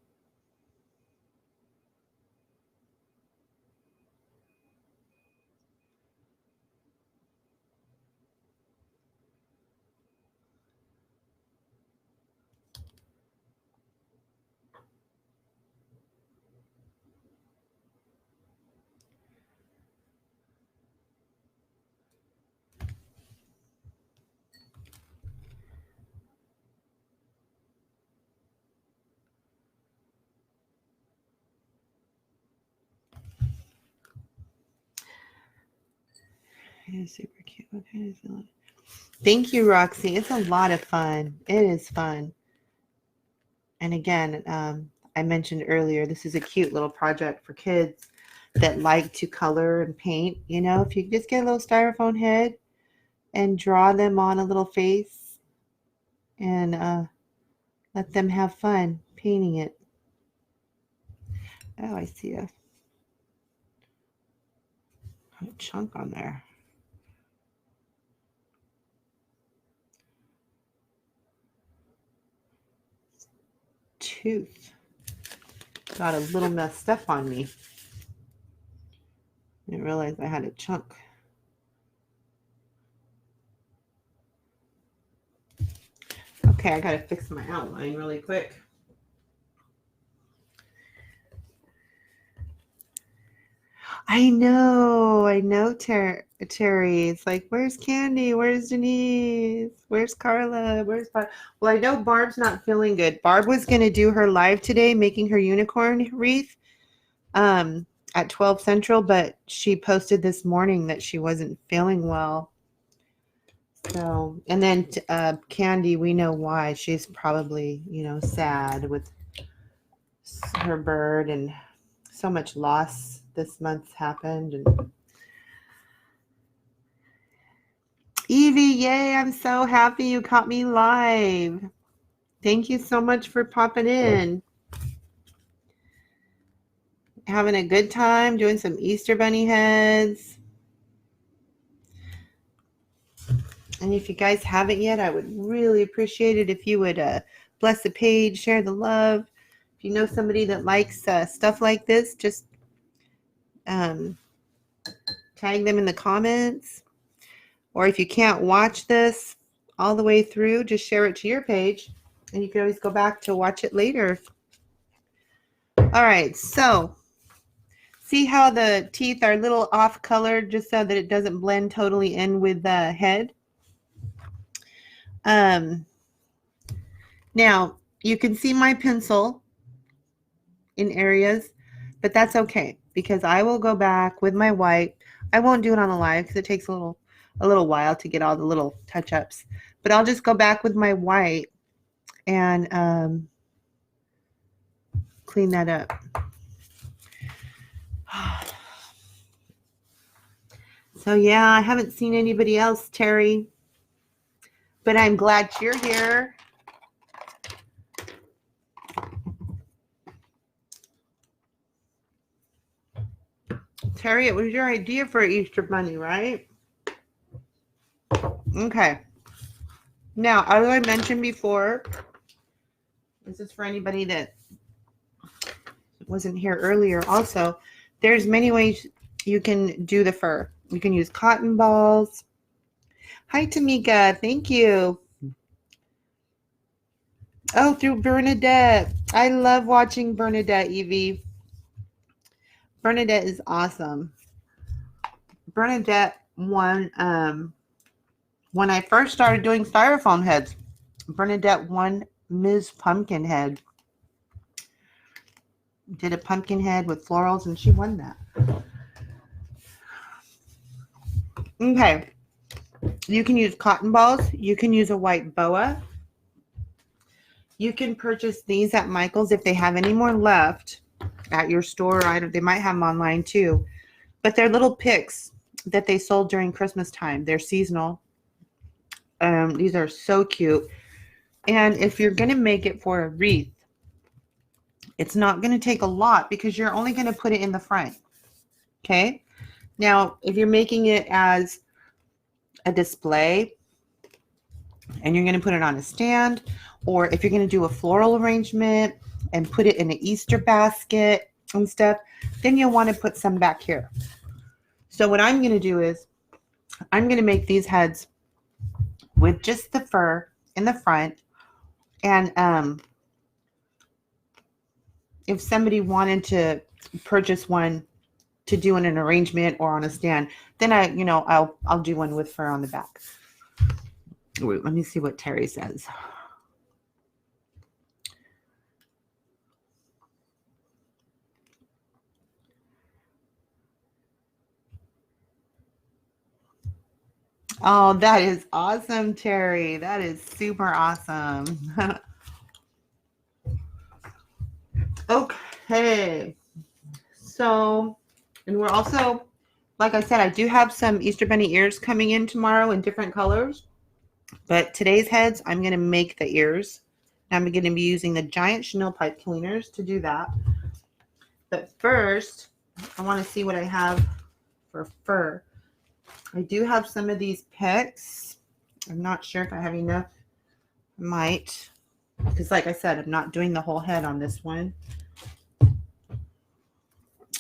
It is super cute. What kind is it? Thank you, Roxy. It's a lot of fun. It is fun. And again, I mentioned earlier, this is a cute little project for kids that like to color and paint. You know, if you just get a little styrofoam head and draw them on a little face and let them have fun painting it. Oh, I see a chunk on there. Tooth. Got a little messed up on me. Didn't realize I had a chunk. Okay, I gotta fix my outline really quick. I know, Terry. It's like, where's Candy? Where's Denise? Where's Carla? Where's Barb? Well, I know Barb's not feeling good. Barb was gonna do her live today, making her unicorn wreath, at 12 Central, but she posted this morning that she wasn't feeling well. So, and then Candy, we know why. She's probably, sad with her bird, and so much loss this month happened. And Evie, yay, I'm so happy you caught me live. Thank you so much for popping in. Having a good time doing some Easter Bunny heads. And if you guys haven't yet, I would really appreciate it if you would bless the page, share the love. If you know somebody that likes stuff like this, just tag them in the comments. Or if you can't watch this all the way through, just share it to your page, and you can always go back to watch it later. All right, so see how the teeth are a little off color just so that it doesn't blend totally in with the head? Now, you can see my pencil in areas, but that's okay because I will go back with my white. I won't do it on the live because it takes a little while to get all the little touch-ups, but I'll just go back with my white and clean that up. So yeah, I haven't seen anybody else, Terry, but I'm glad you're here. Terry, it was your idea for Easter Bunny, right? Okay. Now, as I mentioned before, this is for anybody that wasn't here earlier also, there's many ways you can do the fur. You can use cotton balls. Hi, Tamika. Thank you. Oh, through Bernadette. I love watching Bernadette, Evie. Bernadette is awesome. Bernadette won, when I first started doing styrofoam heads, Bernadette won Ms. Pumpkinhead. Did a pumpkin head with florals, and she won that. Okay. You can use cotton balls. You can use a white boa. You can purchase these at Michael's if they have any more left at your store. They might have them online too. But they're little picks that they sold during Christmas time. They're seasonal. These are so cute. And if you're going to make it for a wreath, it's not going to take a lot because you're only going to put it in the front. Okay? Now, if you're making it as a display and you're going to put it on a stand, or if you're going to do a floral arrangement and put it in an Easter basket and stuff, then you'll want to put some back here. So what I'm going to do is I'm going to make these heads with just the fur in the front. And if somebody wanted to purchase one to do in an arrangement or on a stand, then I'll do one with fur on the back. Wait, let me see what Terry says. Oh, that is awesome, Terry. That is super awesome. Okay. So, and we're also, like I said, I do have some Easter Bunny ears coming in tomorrow in different colors. But today's heads, I'm going to make the ears. I'm going to be using the giant chenille pipe cleaners to do that. But first, I want to see what I have for fur. I do have some of these picks. I'm not sure if I have enough. I might. Because like I said, I'm not doing the whole head on this one.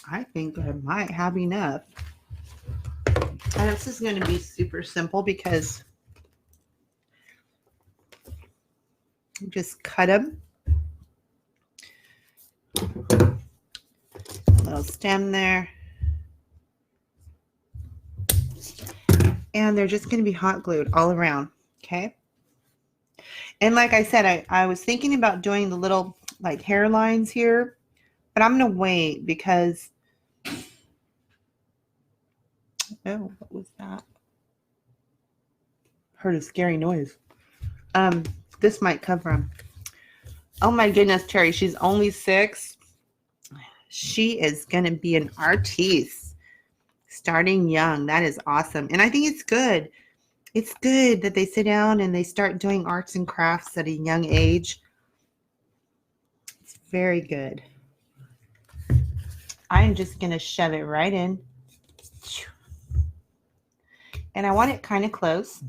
I think I might have enough. And this is going to be super simple because you just cut them. Little stem there. And they're just going to be hot glued all around. Okay. And like I said, I was thinking about doing the little like hairlines here, but I'm going to wait because, oh, what was that? Heard a scary noise. This might cover them. Oh my goodness, Terry, she's only 6. She is going to be an artiste starting young. That is awesome. And I think it's good. It's good that they sit down and they start doing arts and crafts at a young age. It's very good. I'm just going to shove it right in. And I want it kind of close.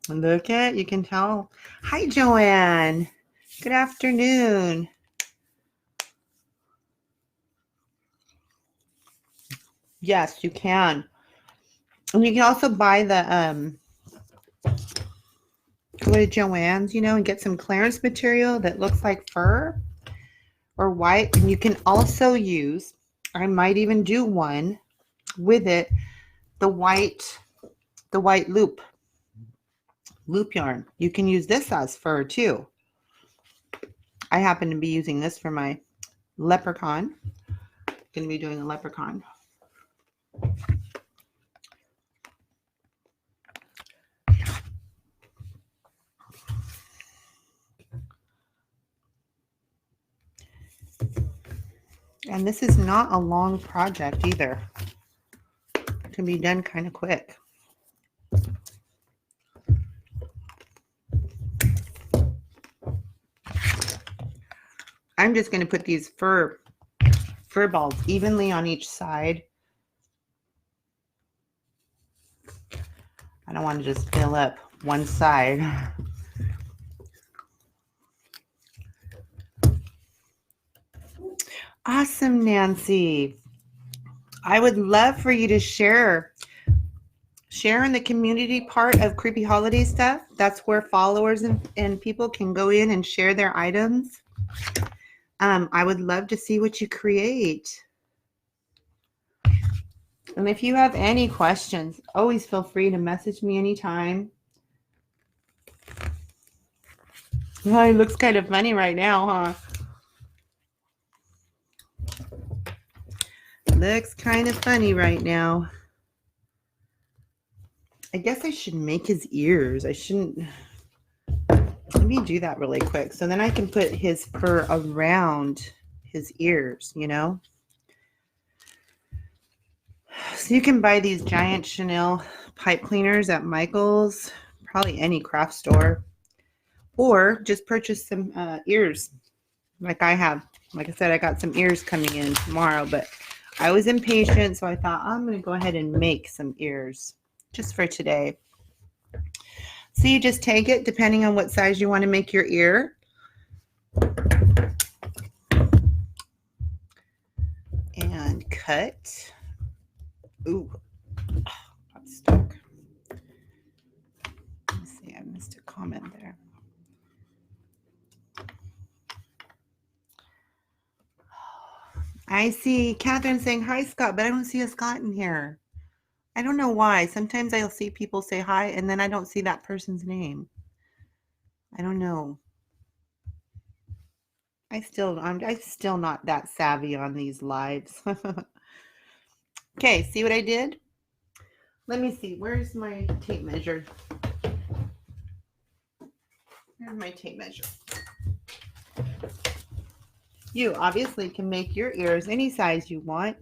Look at, you can tell. Hi, Joanne. Good afternoon. Yes, you can. And you can also buy the go to Joann's, and get some clearance material that looks like fur or white. And you can also use, I might even do one with it, the white loop yarn. You can use this as fur too. I happen to be using this for my leprechaun. I'm going to be doing a leprechaun. And this is not a long project either. It can be done kind of quick. I'm just going to put these fur balls evenly on each side. I don't want to just fill up one side. Awesome, Nancy. I would love for you to share in the community part of Creepy Holiday Stuff. That's where followers and people can go in and share their items. I would love to see what you create. And if you have any questions, always feel free to message me anytime. Oh, it looks kind of funny right now, huh? Looks kind of funny right now. I guess I should make his ears. I shouldn't. Let me do that really quick. So then I can put his fur around his ears, So you can buy these giant chenille pipe cleaners at Michael's, probably any craft store, or just purchase some ears like I have. Like I said, I got some ears coming in tomorrow, but I was impatient, so I thought I'm going to go ahead and make some ears just for today. So you just take it depending on what size you want to make your ear. And cut. Ooh, got stuck. Let's see, I missed a comment there. I see Catherine saying hi, Scott, but I don't see a Scott in here. I don't know why. Sometimes I'll see people say hi and then I don't see that person's name. I don't know. I'm still not that savvy on these lives. Okay, see what I did? Let me see. Where's my tape measure? Here's my tape measure. You obviously can make your ears any size you want,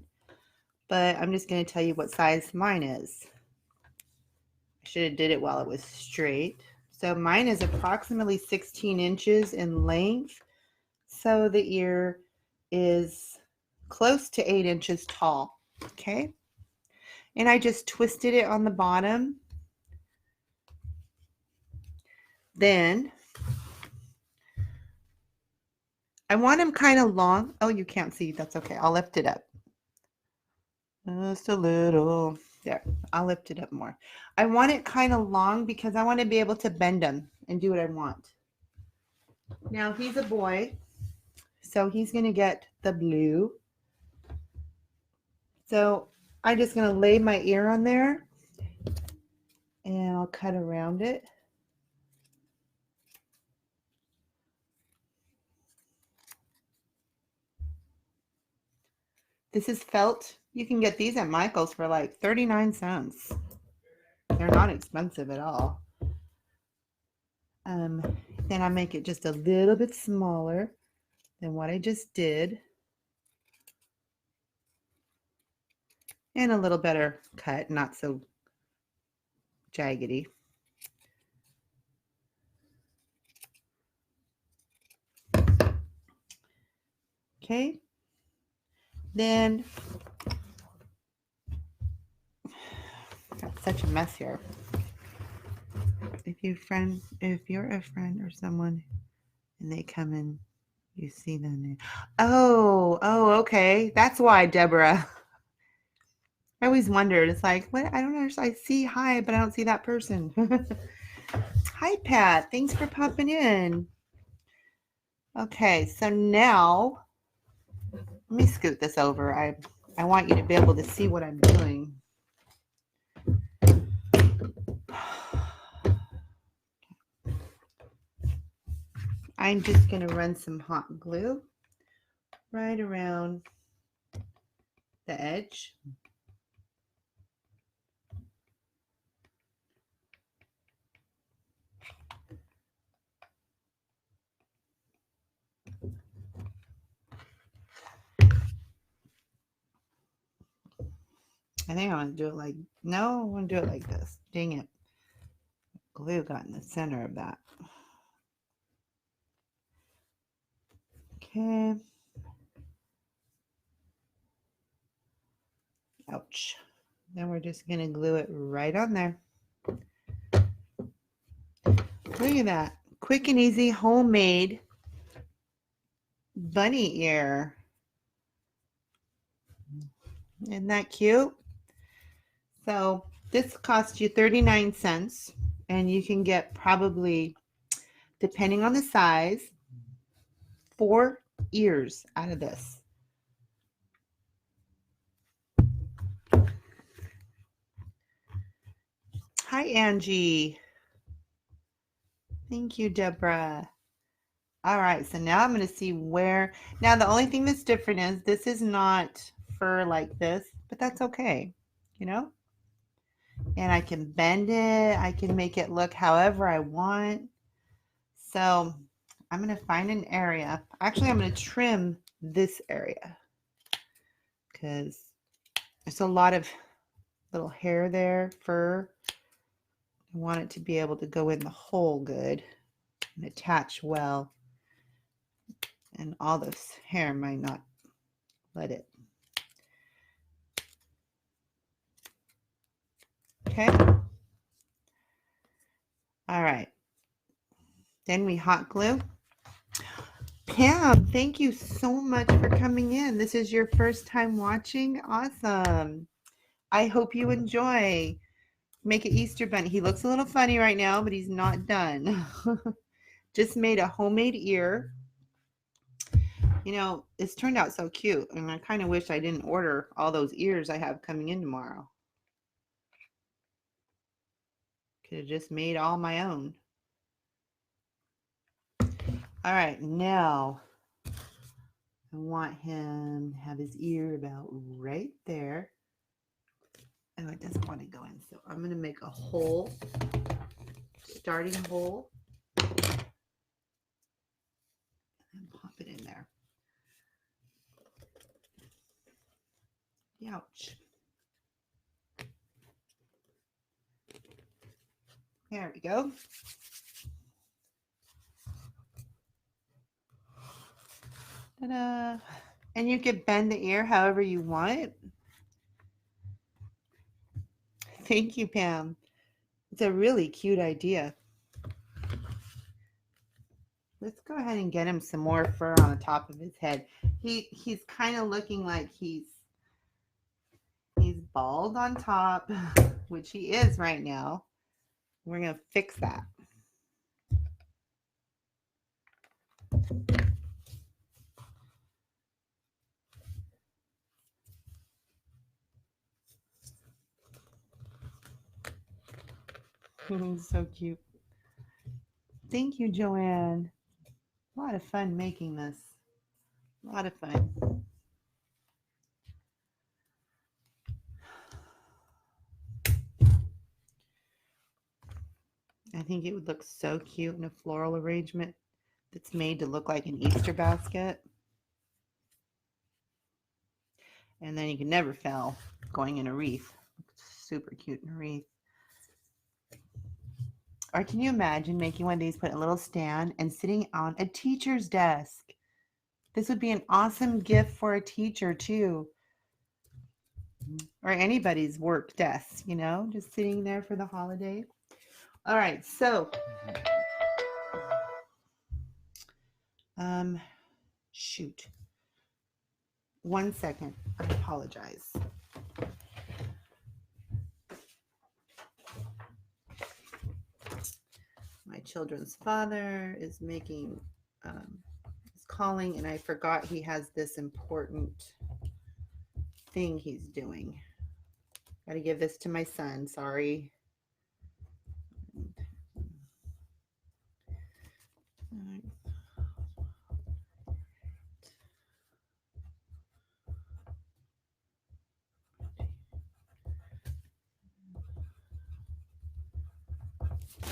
but I'm just going to tell you what size mine is. I should have did it while it was straight. So mine is approximately 16 inches in length. So the ear is close to 8 inches tall. Okay. And I just twisted it on the bottom. Then I want them kind of long. Oh, you can't see. That's okay. I'll lift it up. Just a little. There. I'll lift it up more. I want it kind of long because I want to be able to bend them and do what I want. Now he's a boy, so he's going to get the blue. So I'm just going to lay my ear on there and I'll cut around it. This is felt. You can get these at Michael's for like 39 cents. They're not expensive at all. Then I make it just a little bit smaller than what I just did. And a little better cut, not so jaggedy. Okay. Then, got such a mess here. If you're a friend or someone and they come in, you see them. Oh, okay. That's why, Deborah. I always wondered. It's like, what? I don't understand. I see hi, but I don't see that person. Hi, Pat. Thanks for popping in. Okay, so now let me scoot this over. I want you to be able to see what I'm doing. I'm just going to run some hot glue right around the edge. I think I want to do it like, no, I want to do it like this. Dang it. Glue got in the center of that. Okay. Ouch. Then we're just going to glue it right on there. Look at that. Quick and easy homemade bunny ear. Isn't that cute? So this costs you 39 cents and you can get probably, depending on the size, 4 ears out of this. Hi, Angie. Thank you, Deborah. All right, so now I'm going to see where. Now, the only thing that's different is this is not fur like this, but that's okay, you know? And I can bend it. I can make it look however I want. So I'm going to find an area. Actually, I'm going to trim this area because there's a lot of little hair there, fur. I want it to be able to go in the hole good and attach well. And all this hair might not let it. Okay. All right. Then we hot glue. Pam, thank you so much for coming in. This is your first time watching. Awesome. I hope you enjoy. Make an Easter bunny. He looks a little funny right now, but he's not done. Just made a homemade ear. You know, it's turned out so cute, and I kind of wish I didn't order all those ears I have coming in tomorrow. Could have just made all my own. All right, now I want him to have his ear about right there. Oh, it doesn't want to go in. So I'm going to make a hole, starting hole, and pop it in there. Ouch. There we go. Ta-da. And you can bend the ear however you want. Thank you, Pam. It's a really cute idea. Let's go ahead and get him some more fur on the top of his head. He's kind of looking like he's bald on top, which he is right now. We're going to fix that. So cute. Thank you, Joanne. A lot of fun making this. A lot of fun. I think it would look so cute in a floral arrangement that's made to look like an Easter basket. And then you can never fail going in a wreath. Super cute in a wreath. Or can you imagine making one of these, put a little stand and sitting on a teacher's desk? This would be an awesome gift for a teacher too. Or anybody's work desk, you know, just sitting there for the holiday. All right, so shoot. 1 second. I apologize. My children's father is making, is calling, and I forgot he has this important thing he's doing. Got to give this to my son. Sorry.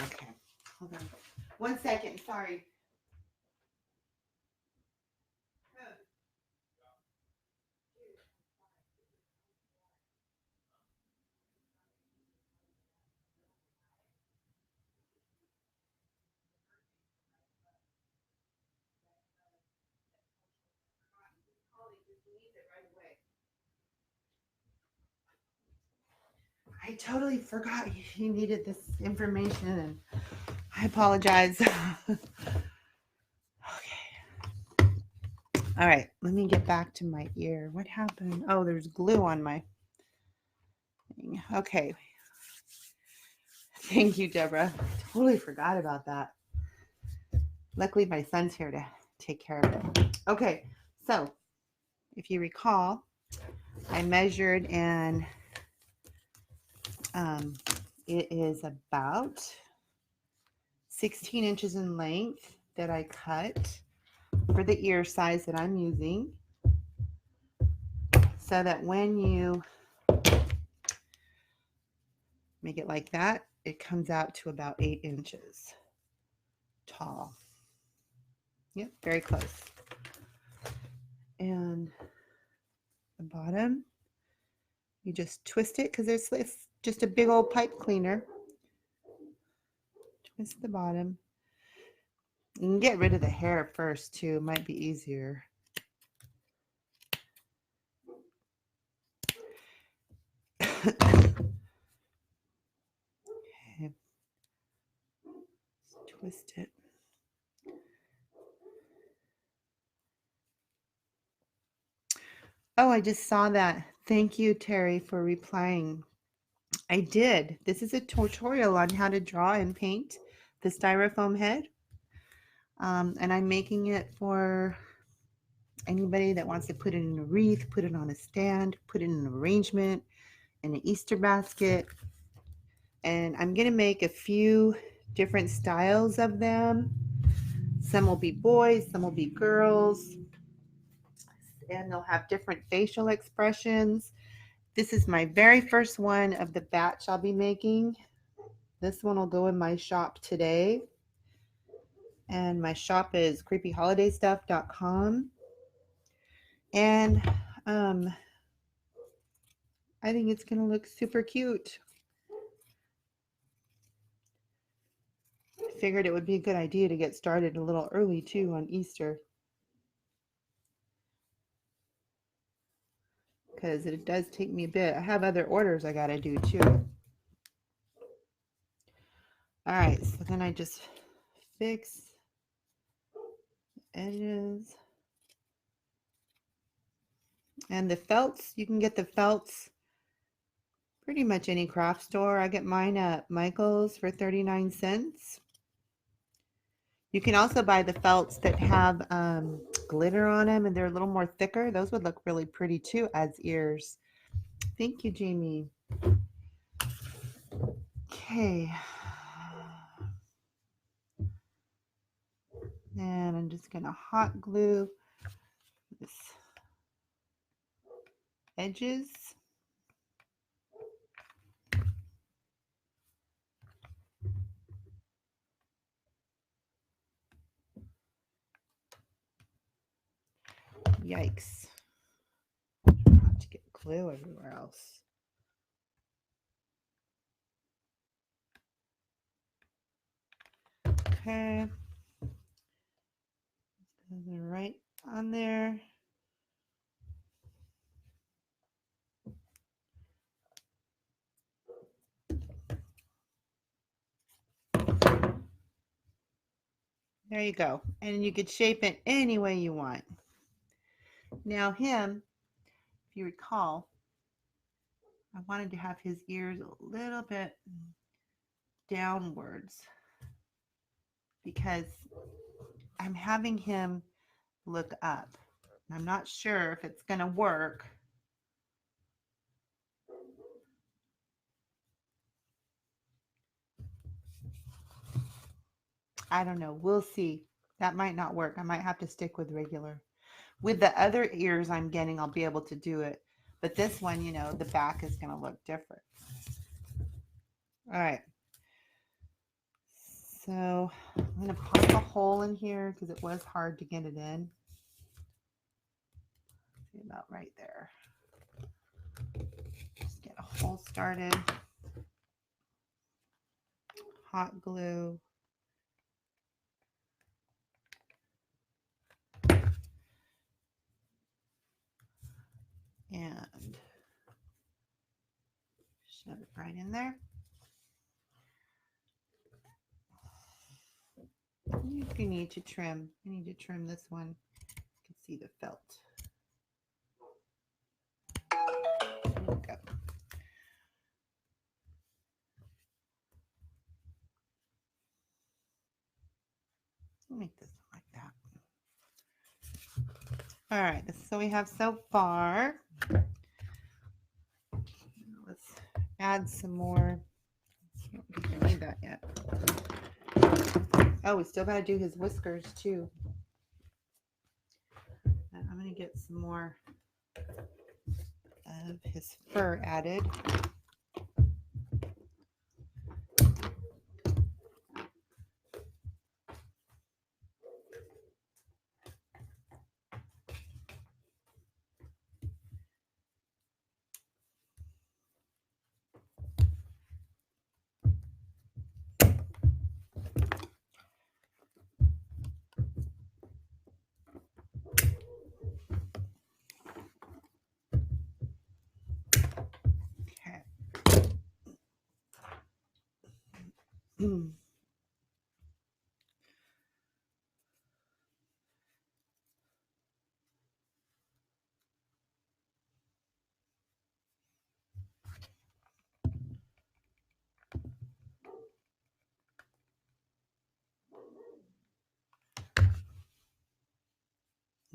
Okay, hold on. 1 second. Sorry. I totally forgot he needed this information, and I apologize. Okay. All right, let me get back to my ear. What happened? Oh, there's glue on my thing. Okay. Thank you, Deborah. Totally forgot about that. Luckily, my son's here to take care of it. Okay, so if you recall, I measured, and it is about 16 inches in length that I cut for the ear size that I'm using, so that when you make it like that, it comes out to about 8 inches tall. Yep, very close. And the bottom, you just twist it, because it's just a big old pipe cleaner. Twist the bottom. You can get rid of the hair first too. It might be easier. Okay. Twist it. Oh, I just saw that. Thank you, Terry, for replying. I did. This is a tutorial on how to draw and paint the styrofoam head. And I'm making it for anybody that wants to put it in a wreath, put it on a stand, put it in an arrangement, in an Easter basket. And I'm going to make a few different styles of them. Some will be boys, some will be girls, and they'll have different facial expressions. This is my very first one of the batch I'll be making. This one will go in my shop today. And my shop is creepyholidaystuff.com. And I think it's going to look super cute. I figured it would be a good idea to get started a little early too on Easter. Because it does take me a bit. I have other orders I got to do too. All right, so then I just fix the edges. And the felts, you can get the felts pretty much any craft store. I get mine at Michael's for 39 cents. You can also buy the felts that have glitter on them and they're a little more thicker. Those would look really pretty too as ears. Thank you, Jamie. Okay. And I'm just going to hot glue this edges. Yikes. I have to get glue everywhere else. Okay. Right on there. There you go. And you could shape it any way you want. Now him, if you recall, I wanted to have his ears a little bit downwards because I'm having him look up. I'm not sure if it's going to work. I don't know. We'll see. That might not work. I might have to stick with regular. With the other ears I'm getting, I'll be able to do it. But this one, you know, the back is going to look different. All right. So I'm going to pop a hole in here because it was hard to get it in. See, about right there. Just get a hole started. Hot glue. And shove it right in there. You need to trim. I need to trim this one. You can see the felt. There we go. I'll make this like that. All right, so we have so far. Let's add some more. I don't think I need that yet. Oh, we still got to do his whiskers too. And I'm going to get some more of his fur added.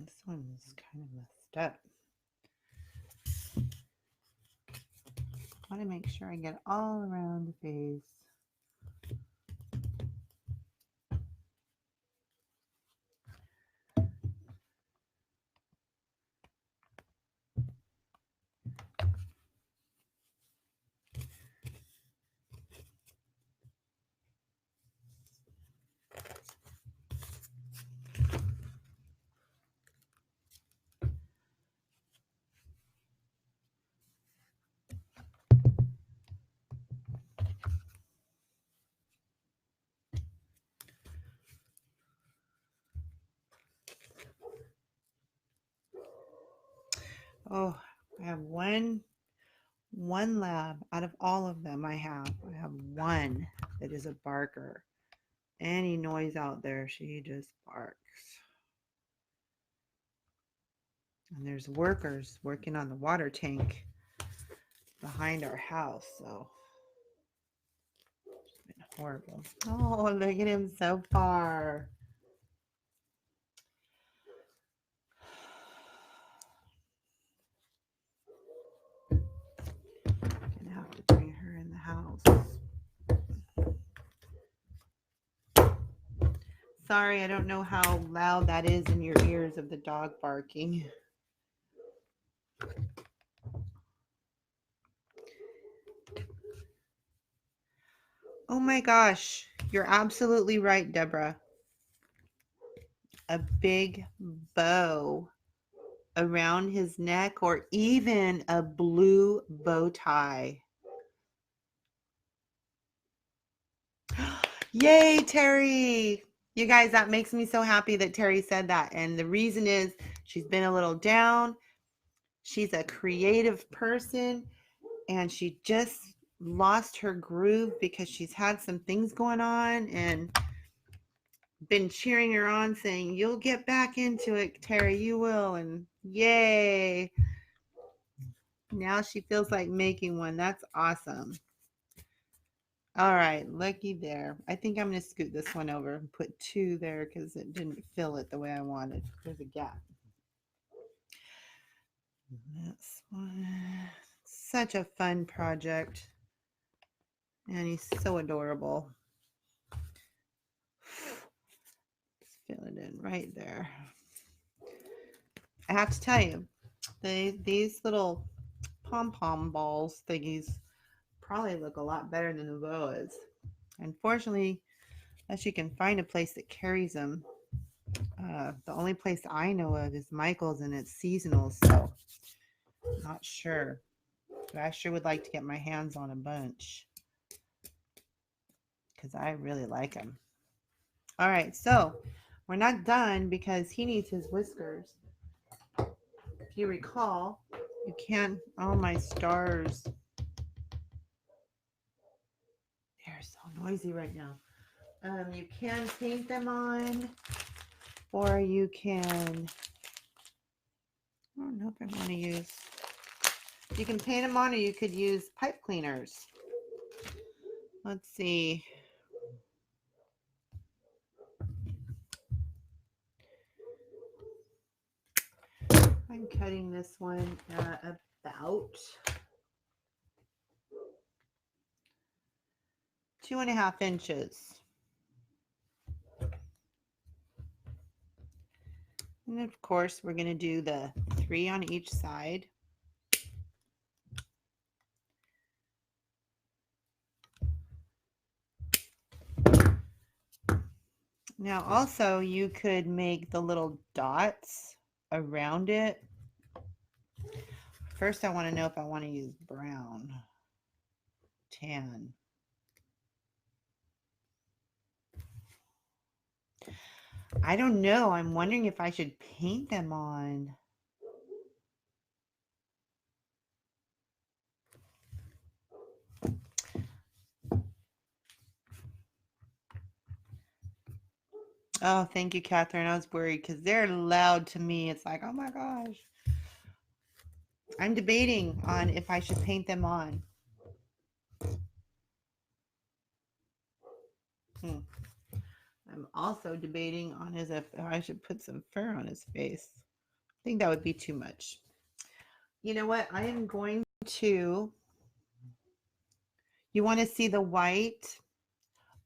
This one's kind of messed up. I want to make sure I get all around the face. Oh, I have one lab out of all of them. I have one that is a barker. Any noise out there, she just barks. And there's workers working on the water tank behind our house, so it's been horrible. Oh, look at him so far. Gonna have to bring her in the house. Sorry, I don't know how loud that is in your ears of the dog barking. Oh my gosh, you're absolutely right, Deborah. A big bow around his neck, or even a blue bow tie. Yay, Terry! You guys, that makes me so happy that Terry said that. And the reason is she's been a little down. She's a creative person and she just lost her groove because she's had some things going on and been cheering her on saying, you'll get back into it, Terry, you will. And yay. Now she feels like making one. That's awesome. All right, looky there. I think I'm going to scoot this one over and put two there because it didn't fill it the way I wanted. There's a gap. This one. Such a fun project. And he's so adorable. Let's fill it in right there. I have to tell you, these little pom-pom balls thingies probably look a lot better than the boas. Unfortunately, unless you can find a place that carries them, the only place I know of is Michael's and it's seasonal, so not sure. But I sure would like to get my hands on a bunch because I really like them. All right, so we're not done because he needs his whiskers. If you recall, you can't, oh my stars. They're so noisy right now. You can paint them on, or you can, I don't know if I want to use, you can paint them on or you could use pipe cleaners. Let's see. I'm cutting this one about 2.5 inches. And of course, we're going to do the 3 on each side. Now, also, you could make the little dots around it. First, I want to know if I want to use brown, tan. I don't know. I'm wondering if I should paint them on. Oh, thank you, Catherine. I was worried because they're loud to me. It's like, oh my gosh. I'm debating on if I should paint them on. I'm also debating on if I should put some fur on his face. I think that would be too much. You know what? I am going to, you want to see the white?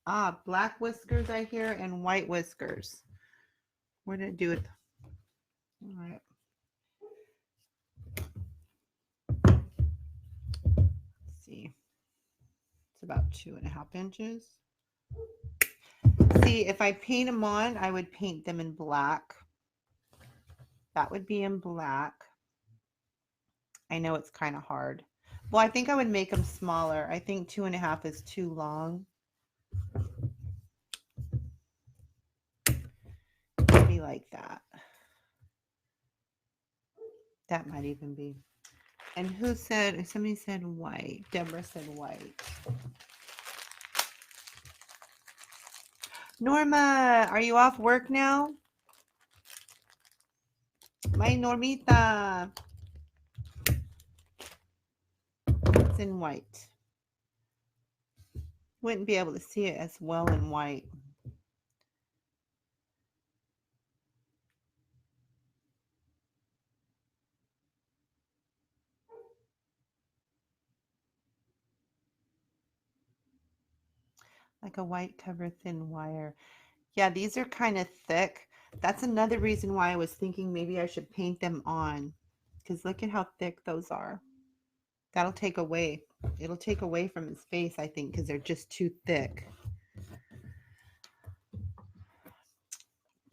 Ah, black whiskers I hear and white whiskers. What did it do with? All right. Let's see. It's about 2.5 inches. See, if I paint them on, I would paint them in black. That would be in black. I know it's kind of hard. Well, I think I would make them smaller. I think 2.5 is too long. Maybe like that. That might even be. And who said, somebody said white. Deborah said white. Norma, are you off work now? My Normita. It's in white. Wouldn't be able to see it as well in white. Like a white cover thin wire. Yeah, these are kind of thick. That's another reason why I was thinking maybe I should paint them on. Because look at how thick those are. That'll take away. It'll take away from his face, I think, because they're just too thick.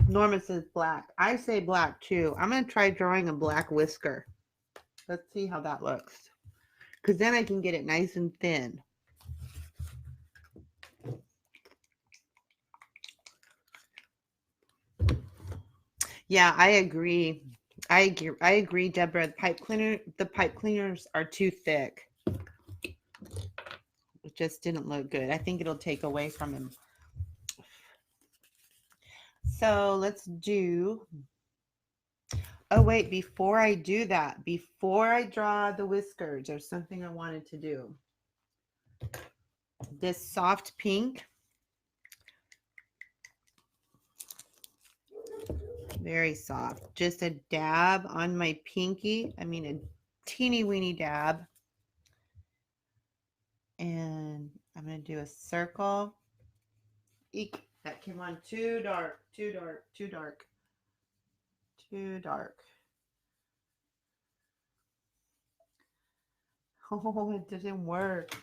Norma says black. I say black too. I'm going to try drawing a black whisker. Let's see how that looks. Because then I can get it nice and thin. Yeah, I agree. I agree, Deborah. The pipe cleaners are too thick. It just didn't look good. I think it'll take away from him. So let's do. Oh wait, before I do that, before I draw the whiskers, there's something I wanted to do. This soft pink. Very soft. Just a dab on my pinky. I mean, a teeny weeny dab. And I'm going to do a circle. Eek, that came on too dark, too dark, too dark, too dark. Oh, it didn't work.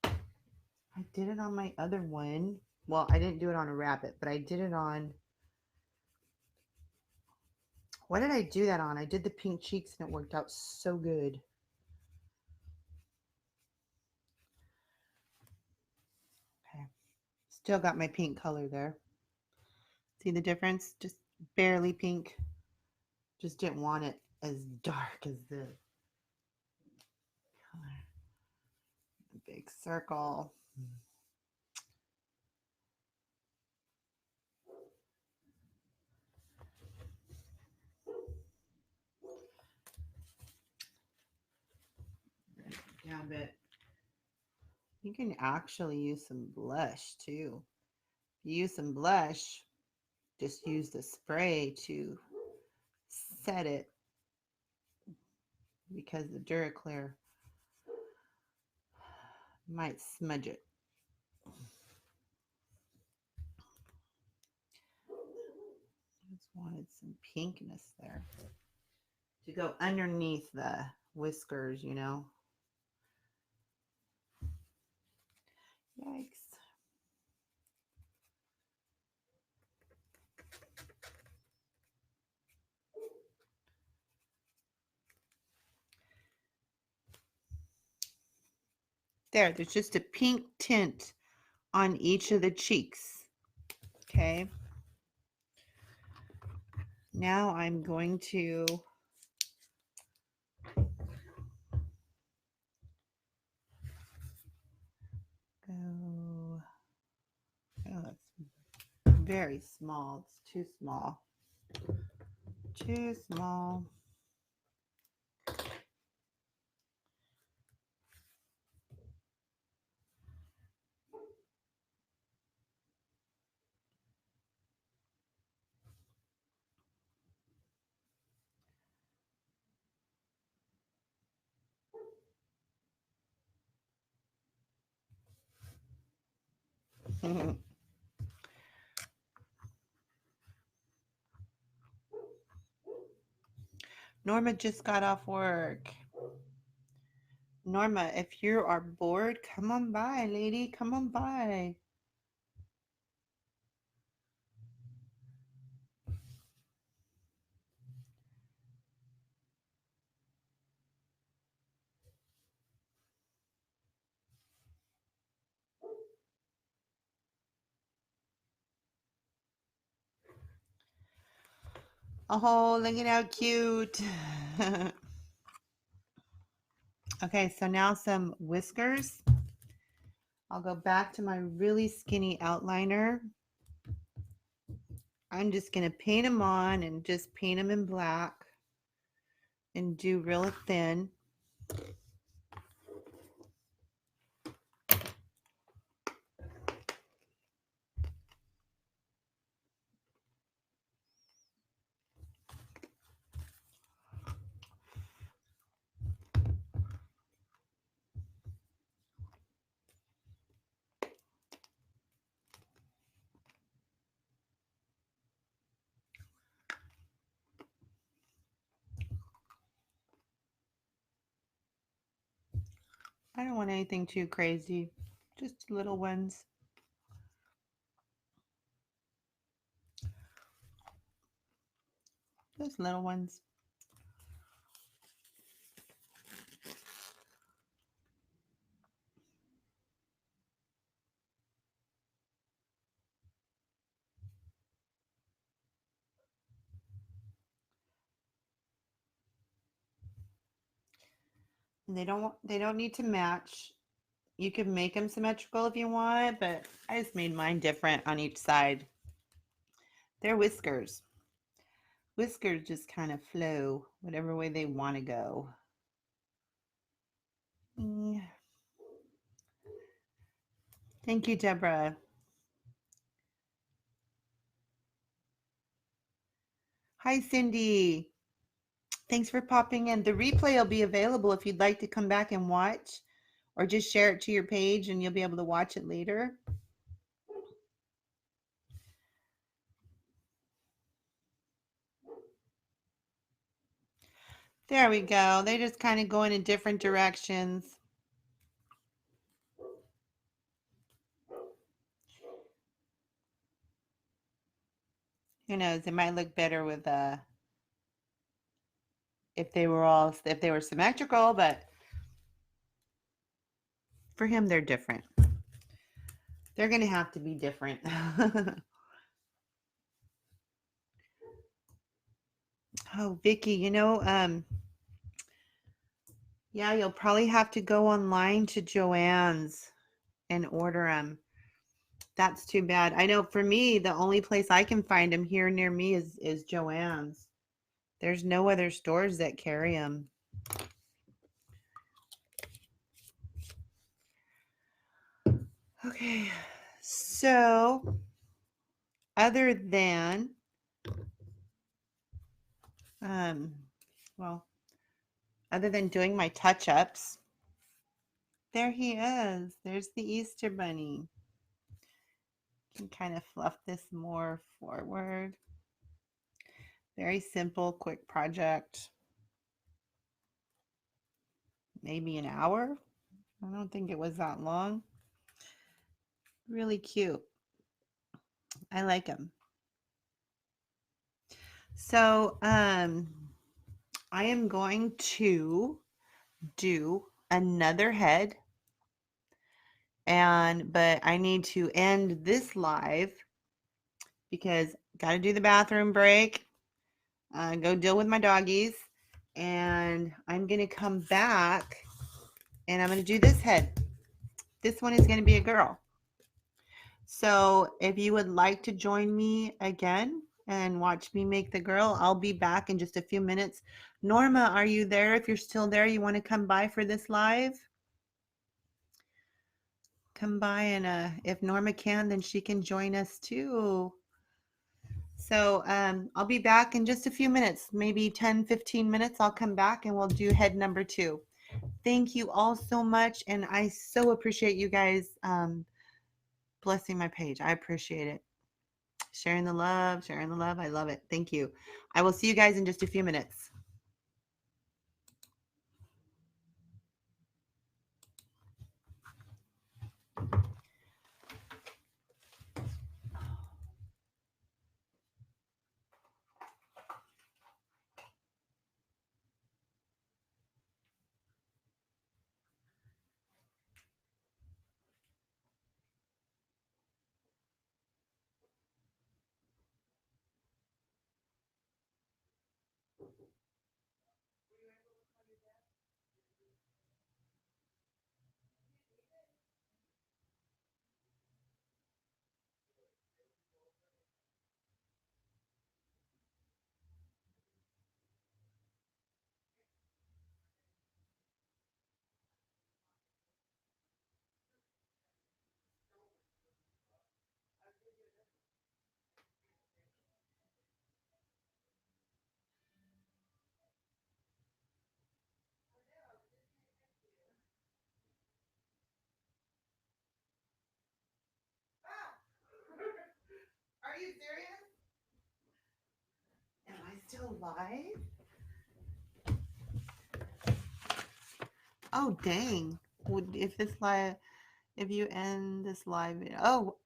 I did it on my other one. Well, I didn't do it on a rabbit, but I did it on. What did I do that on? I did the pink cheeks and it worked out so good. Okay. Still got my pink color there. See the difference? Just barely pink. Just didn't want it as dark as the color. A big circle. Yeah, but you can actually use some blush too. If you use some blush, just use the spray to set it because the Duraclear might smudge it. Just wanted some pinkness there to go underneath the whiskers, you know. Yikes. There's just a pink tint on each of the cheeks. Okay. Now I'm going to go. Oh, that's very small. It's too small. Too small. Norma just got off work. Norma, if you are bored, come on by, lady. Come on by. Oh, look at how cute. Okay, so now some whiskers. I'll go back to my really skinny outliner. I'm just going to paint them on and just paint them in black and do real thin. I don't want anything too crazy, just little ones. Just little ones. And they don't need to match. You can make them symmetrical if you want, but I just made mine different on each side. They're whiskers. Whiskers just kind of flow whatever way they want to go. Thank you, Deborah. Hi, Cindy. Thanks for popping in. The replay will be available if you'd like to come back and watch, or just share it to your page and you'll be able to watch it later. There we go. They just kind of going in different directions. Who knows? It might look better with if they were symmetrical, but for him they're different. They're gonna have to be different. Oh, Vicky, yeah, you'll probably have to go online to Joann's and order them. That's too bad. I know for me, the only place I can find them here near me is Joann's. There's no other stores that carry them. Okay, so other than, well, other than doing my touch-ups, there he is. There's the Easter Bunny. Can kind of fluff this more forward. Very simple, quick project. Maybe an hour. I don't think it was that long. Really cute. I like him. So, I am going to do another head, but I need to end this live because got to do the bathroom break, go deal with my doggies, and I'm going to come back and I'm going to do this head. This one is going to be a girl. So if you would like to join me again and watch me make the girl, I'll be back in just a few minutes. Norma, are you there? If you're still there, you want to come by for this live? Come by, and if Norma can, then she can join us too. So I'll be back in just a few minutes, maybe 10-15 minutes. I'll come back and we'll do head number 2. Thank you all so much, and I so appreciate you guys blessing my page. I appreciate it. Sharing the love. I love it. Thank you. I will see you guys in just a few minutes. still live? Oh, dang. If you end this live video. Oh,